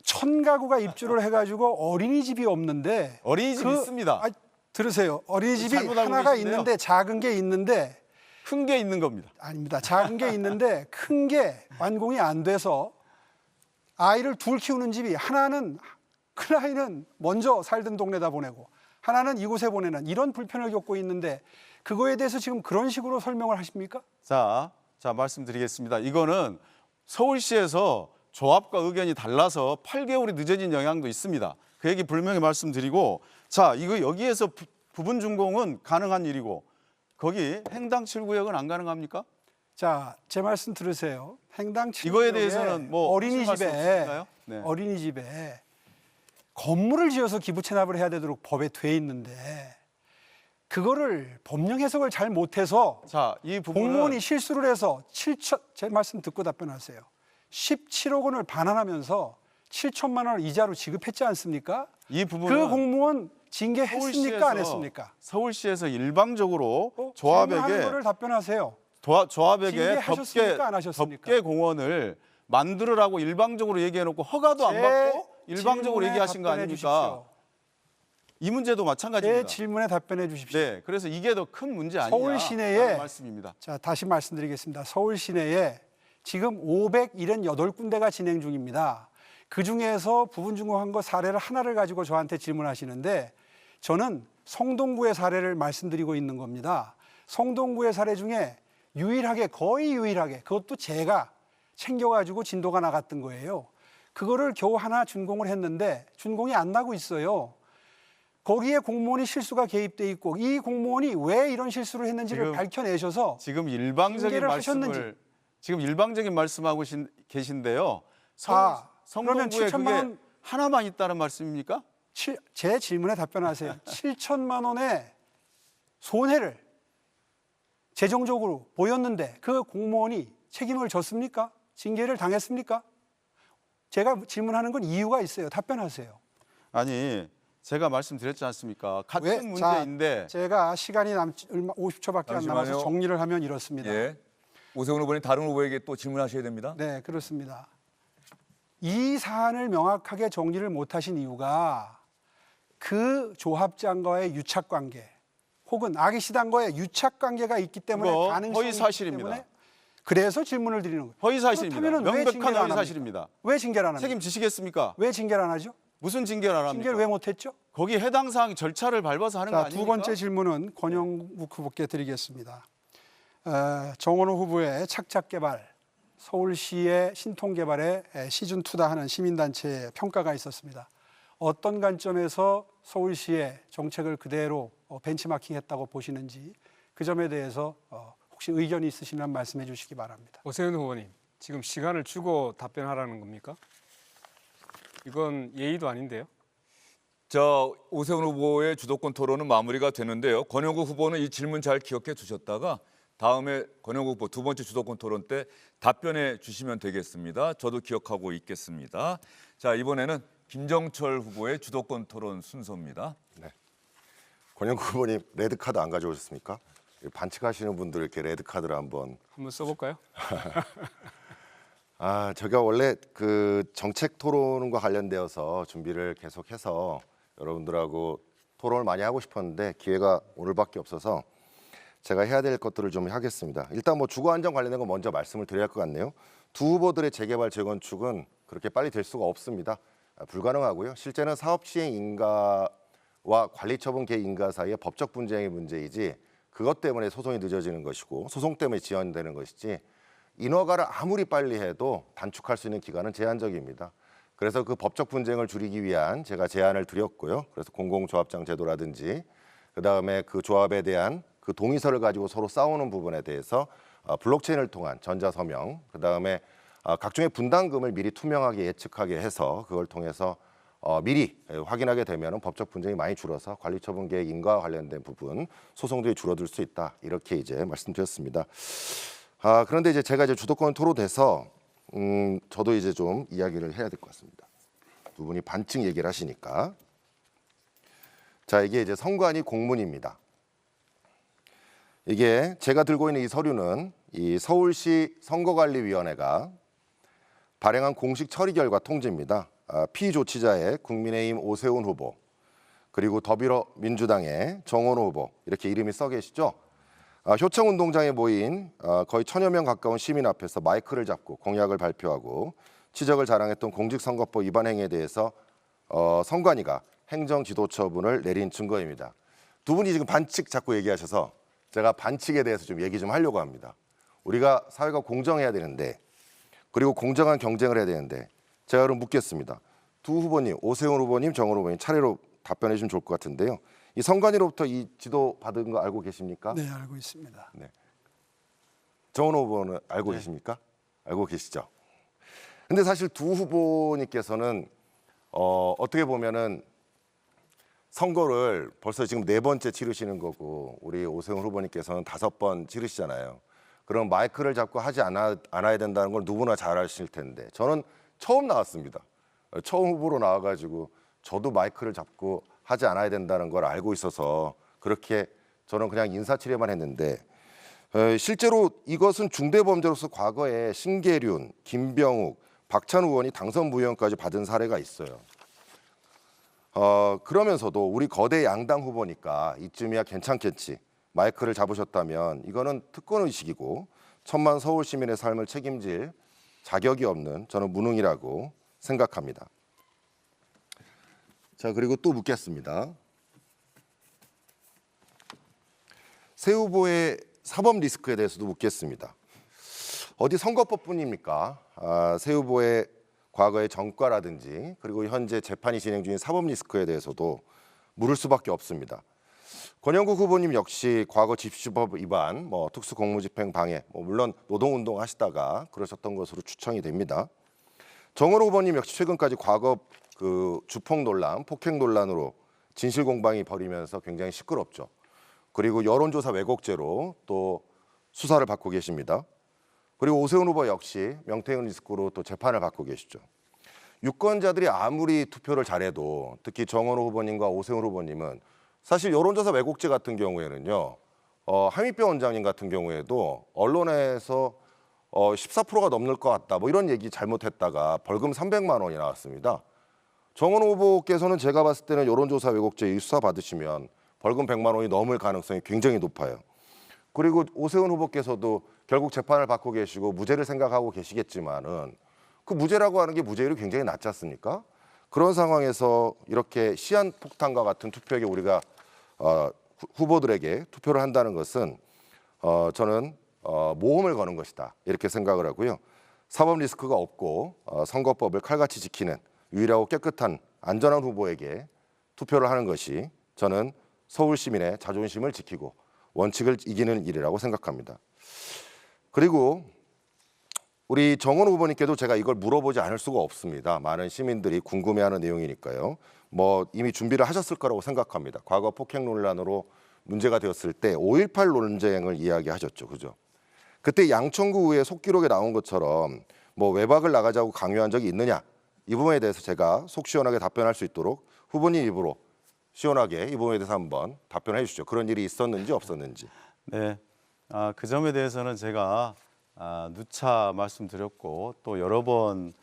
1,000가구가 입주를 해가지고 어린이집이 없는데 어린이집 있습니다. 들으세요. 어린이집이 잘못 알고 하나가 계신데요. 있는데 작은 게 있는데 큰 게 있는 겁니다. 아닙니다. 작은 게 있는데 큰 게 완공이 안 돼서 아이를 둘 키우는 집이 하나는 큰 아이는 먼저 살던 동네다 보내고 하나는 이곳에 보내는 이런 불편을 겪고 있는데 그거에 대해서 지금 그런 식으로 설명을 하십니까? 자 말씀드리겠습니다. 이거는 서울시에서 조합과 의견이 달라서 8개월이 늦어진 영향도 있습니다. 그 얘기 분명히 말씀드리고 자 이거 여기에서 부분 준공은 가능한 일이고 거기 행당 7구역은 안 가능합니까? 자, 제 말씀 들으세요. 행당 7구역에 이거에 대해서는 뭐 하실 말씀 없으신가요? 네. 어린이집에 건물을 지어서 기부 체납을 해야 되도록 법에 돼 있는데 그거를 법령 해석을 잘 못해서 자, 이 부분은 공무원이 실수를 해서 제 말씀 듣고 답변하세요. 17억 원을 반환하면서 7천만 원을 이자로 지급했지 않습니까? 이 부분은 그 공무원 징계했습니까? 안 했습니까? 서울시에서 일방적으로 질문하는 조합에게 거를 답변하세요. 조합에게 징계하셨습니까? 안 하셨습니까? 덮개 공원을 만들으라고 일방적으로 얘기해놓고 허가도 안 제 받고 일방적으로 질문에 얘기하신 거 답변해 아닙니까? 주십시오. 이 문제도 마찬가지입니다. 제 질문에 답변해 주십시오. 네, 그래서 이게 더 큰 문제 아니냐 서울 시내에 라는 말씀입니다. 자, 다시 말씀드리겠습니다. 서울 시내에 지금 578군데가 진행 중입니다. 그중에서 부분 준공한 거 사례를 하나를 가지고 저한테 질문하시는데 저는 성동구의 사례를 말씀드리고 있는 겁니다. 성동구의 사례 중에 유일하게 거의 유일하게 그것도 제가 챙겨가지고 진도가 나갔던 거예요. 그거를 겨우 하나 준공을 했는데 준공이 안 나고 있어요. 거기에 공무원이 실수가 개입돼 있고 이 공무원이 왜 이런 실수를 했는지를 지금 밝혀내셔서 지금 일방적인 징계를 말씀을 하셨는지. 지금 일방적인 말씀하고 계신데요. 그러면 성동구에 7천만 그게 원 하나만 있다는 말씀입니까? 제 질문에 답변하세요. 7천만 원의 손해를 재정적으로 보였는데 그 공무원이 책임을 졌습니까? 징계를 당했습니까? 제가 질문하는 건 이유가 있어요. 답변하세요. 아니 제가 말씀드렸지 않습니까? 같은 왜? 문제인데 제가 시간이 50초밖에 안 남아서 잠시만요. 정리를 하면 이렇습니다. 예. 오세훈 후보님 다른 후보에게 또 질문하셔야 됩니다. 네, 그렇습니다. 이 사안을 명확하게 정리를 못하신 이유가 그 조합장과의 유착관계 혹은 아기시당과의 유착관계가 있기 때문에 그거 가능성이 허위 있기 사실입니다. 때문에 그래서 질문을 드리는 거예요. 허위 사실입니다. 그렇다면 왜 명백한 징계를 안 허위 합니까? 사실입니다. 왜 징계를 안 합니까? 책임지시겠습니까? 왜 징계를 안 하죠? 무슨 징계를 안 합니까? 징계를 왜 못했죠? 거기 해당 사항 절차를 밟아서 하는 거 자, 아닙니까? 두 번째 질문은 권영국 후보께 드리겠습니다. 정원호 후보의 착착개발, 서울시의 신통개발에 시즌2다 하는 시민단체의 평가가 있었습니다. 어떤 관점에서 서울시의 정책을 그대로 벤치마킹했다고 보시는지 그 점에 대해서 혹시 의견이 있으시면 말씀해 주시기 바랍니다. 오세훈 후보님, 지금 시간을 주고 답변하라는 겁니까? 이건 예의도 아닌데요. 자, 오세훈 후보의 주도권 토론은 마무리가 되는데요. 권영국 후보는 이 질문 잘 기억해 두셨다가 다음에 권영국 후보 두 번째 주도권 토론 때 답변해 주시면 되겠습니다. 저도 기억하고 있겠습니다. 자, 이번에는 김정철 후보의 주도권 토론 순서입니다. 권영국 후보님 레드카드 안 가져오셨습니까? 반칙하시는 분들 이렇게 레드카드를 한번. 써볼까요? 제가 원래 그 정책 토론과 관련되어서 준비를 계속해서 여러분들하고 토론을 많이 하고 싶었는데 기회가 오늘밖에 없어서 제가 해야 될 것들을 좀 하겠습니다. 일단 뭐 주거 안정 관련된 거 먼저 말씀을 드려야 할 것 같네요. 두 후보들의 재개발 재건축은 그렇게 빨리 될 수가 없습니다. 불가능하고요. 실제는 사업 시행 인가와 관리 처분 계획 인가 사이의 법적 분쟁의 문제이지 그것 때문에 소송이 늦어지는 것이고 소송 때문에 지연되는 것이지 인허가를 아무리 빨리 해도 단축할 수 있는 기간은 제한적입니다. 그래서 그 법적 분쟁을 줄이기 위한 제가 제안을 드렸고요. 그래서 공공조합장 제도라든지 그다음에 그 조합에 대한 그 동의서를 가지고 서로 싸우는 부분에 대해서 블록체인을 통한 전자서명, 그다음에 각종의 분담금을 미리 투명하게 예측하게 해서 그걸 통해서 미리 확인하게 되면 법적 분쟁이 많이 줄어서 관리처분 계획 인가와 관련된 부분 소송들이 줄어들 수 있다. 이렇게 이제 말씀드렸습니다. 그런데 이제 제가 이제 주도권 토로돼서 저도 이제 좀 이야기를 해야 될 것 같습니다. 두 분이 반칙 얘기를 하시니까. 자, 이게 이제 선관위 공문입니다. 이게 제가 들고 있는 이 서류는 이 서울시 선거관리위원회가 발행한 공식 처리 결과 통지입니다. 피조치자의 국민의힘 오세훈 후보, 그리고 더불어민주당의 정원호 후보 이렇게 이름이 써 계시죠. 효청운동장에 모인 거의 1000여 명 가까운 시민 앞에서 마이크를 잡고 공약을 발표하고 치적을 자랑했던 공직선거법 위반 행위에 대해서 선관위가 행정지도처분을 내린 증거입니다. 두 분이 지금 반칙 자꾸 얘기하셔서 제가 반칙에 대해서 좀 얘기 좀 하려고 합니다. 우리가 사회가 공정해야 되는데 그리고 공정한 경쟁을 해야 되는데 제가 그럼 묻겠습니다. 두 후보님, 오세훈 후보님, 정원 후보님 차례로 답변해 주시면 좋을 것 같은데요. 이 선관위로부터 이 지도 받은 거 알고 계십니까? 네, 알고 있습니다. 네. 정원 후보는 알고 계십니까? 알고 계시죠? 근데 사실 두 후보님께서는 어떻게 보면은 선거를 벌써 지금 4번째 치르시는 거고 우리 오세훈 후보님께서는 5번 치르시잖아요. 그럼 마이크를 잡고 하지 않아야 된다는 걸 누구나 잘 아실 텐데 저는 처음 나왔습니다. 처음 후보로 나와가지고 저도 마이크를 잡고 하지 않아야 된다는 걸 알고 있어서 그렇게 저는 그냥 인사치레만 했는데 실제로 이것은 중대범죄로서 과거에 신계륜, 김병욱, 박찬호 의원이 당선 무효까지 받은 사례가 있어요. 그러면서도 우리 거대 양당 후보니까 이쯤이야 괜찮겠지. 마이크를 잡으셨다면 이거는 특권의식이고 1000만 서울 시민의 삶을 책임질 자격이 없는 저는 무능이라고 생각합니다. 자, 그리고 또 묻겠습니다. 새 후보의 사법 리스크에 대해서도 묻겠습니다. 어디 선거법뿐입니까? 새 후보의 과거의 전과라든지 그리고 현재 재판이 진행 중인 사법 리스크에 대해서도 물을 수밖에 없습니다. 권영국 후보님 역시 과거 집시법 위반, 특수공무집행 방해, 물론 노동운동 하시다가 그러셨던 것으로 추정이 됩니다. 정원 후보님 역시 최근까지 과거 그 주폭 논란, 폭행 논란으로 진실 공방이 벌이면서 굉장히 시끄럽죠. 그리고 여론조사 왜곡죄로 또 수사를 받고 계십니다. 그리고 오세훈 후보 역시 명태균 리스크로 또 재판을 받고 계시죠. 유권자들이 아무리 투표를 잘해도 특히 정원 후보님과 오세훈 후보님은 사실 여론조사 왜곡죄 같은 경우에는요. 한민표 원장님 같은 경우에도 언론에서 14%가 넘을 것 같다 이런 얘기 잘못했다가 벌금 300만 원이 나왔습니다. 정원 후보께서는 제가 봤을 때는 여론조사 왜곡죄 수사 받으시면 벌금 100만 원이 넘을 가능성이 굉장히 높아요. 그리고 오세훈 후보께서도 결국 재판을 받고 계시고 무죄를 생각하고 계시겠지만은 그 무죄라고 하는 게 무죄율이 굉장히 낮지 않습니까? 그런 상황에서 이렇게 시한폭탄과 같은 투표에 우리가 후보들에게 투표를 한다는 것은 저는 모험을 거는 것이다 이렇게 생각을 하고요. 사법 리스크가 없고 선거법을 칼같이 지키는 유일하고 깨끗한 안전한 후보에게 투표를 하는 것이 저는 서울 시민의 자존심을 지키고 원칙을 이기는 일이라고 생각합니다. 그리고 우리 정원 후보님께도 제가 이걸 물어보지 않을 수가 없습니다. 많은 시민들이 궁금해하는 내용이니까요. 이미 준비를 하셨을 거라고 생각합니다. 과거 폭행 논란으로 문제가 되었을 때 5.18 논쟁을 이야기하셨죠, 그죠? 그때 양천구 의회 속기록에 나온 것처럼 외박을 나가자고 강요한 적이 있느냐? 이 부분에 대해서 제가 속 시원하게 답변할 수 있도록 후보님 입으로 시원하게 이 부분에 대해서 한번 답변해 주시죠. 그런 일이 있었는지 없었는지. 네, 그 점에 대해서는 제가 누차 말씀드렸고 또 여러 번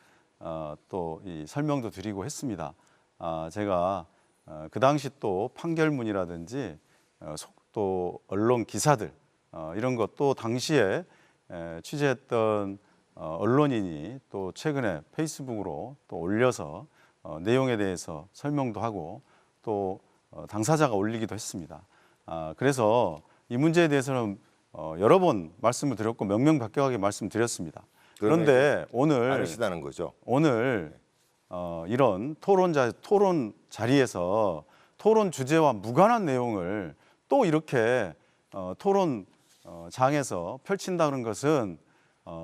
또 이 설명도 드리고 했습니다. 제가 그 당시 또 판결문이라든지 또 언론 기사들 이런 것도 당시에 취재했던 언론인이 또 최근에 페이스북으로 또 올려서 내용에 대해서 설명도 하고 또 당사자가 올리기도 했습니다. 그래서 이 문제에 대해서는 여러 번 말씀을 드렸고 명명백백하게 말씀드렸습니다. 그런데 오늘 않으시다는 거죠. 이런 토론 자리에서 토론 주제와 무관한 내용을 또 이렇게 토론장에서 펼친다는 것은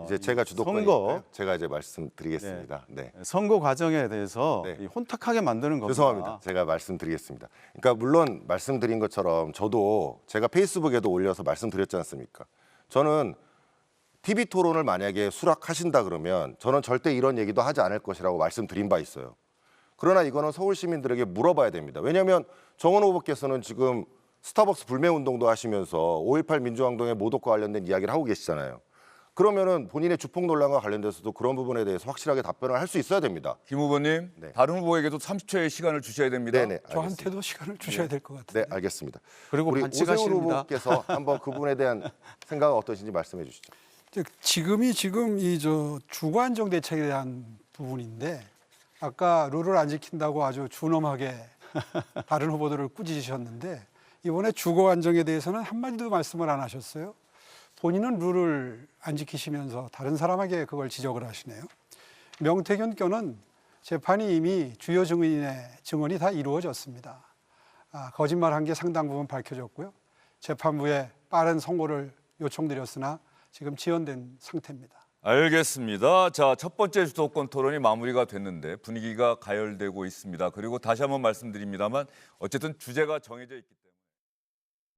이제 제가 주도권이니까요. 제가 이제 말씀드리겠습니다. 네. 선거 과정에 대해서 네. 혼탁하게 만드는 겁니다. 죄송합니다. 제가 말씀드리겠습니다. 그러니까 물론 말씀드린 것처럼 저도 제가 페이스북에도 올려서 말씀드렸지 않습니까? 저는 TV 토론을 만약에 수락하신다 그러면 저는 절대 이런 얘기도 하지 않을 것이라고 말씀드린 바 있어요. 그러나 이거는 서울 시민들에게 물어봐야 됩니다. 왜냐하면 정원 후보께서는 지금 스타벅스 불매 운동도 하시면서 5.18 민주화운동의 모독과 관련된 이야기를 하고 계시잖아요. 그러면은 본인의 주폭 논란과 관련돼서도 그런 부분에 대해서 확실하게 답변을 할 수 있어야 됩니다. 김 후보님, 네. 다른 후보에게도 30초의 시간을 주셔야 됩니다. 네네. 알겠습니다. 저한테도 시간을 주셔야 될 것 같은데. 네, 알겠습니다. 그리고 우리 오세훈 반칙하십니다. 후보께서 한번 그 부분에 대한 생각은 어떠신지 말씀해 주시죠. 지금 이 주거 안정 대책에 대한 부분인데 아까 룰을 안 지킨다고 아주 준엄하게 다른 후보들을 꾸짖으셨는데 이번에 주거 안정에 대해서는 한마디도 말씀을 안 하셨어요. 본인은 룰을 안 지키시면서 다른 사람에게 그걸 지적을 하시네요. 명태균 건은 재판이 이미 주요 증인의 증언이 다 이루어졌습니다. 거짓말한 게 상당 부분 밝혀졌고요. 재판부에 빠른 선고를 요청드렸으나 지금 지연된 상태입니다. 알겠습니다. 자, 첫 번째 주도권 토론이 마무리가 됐는데 분위기가 가열되고 있습니다. 그리고 다시 한번 말씀드립니다만 어쨌든 주제가 정해져 있기 때문에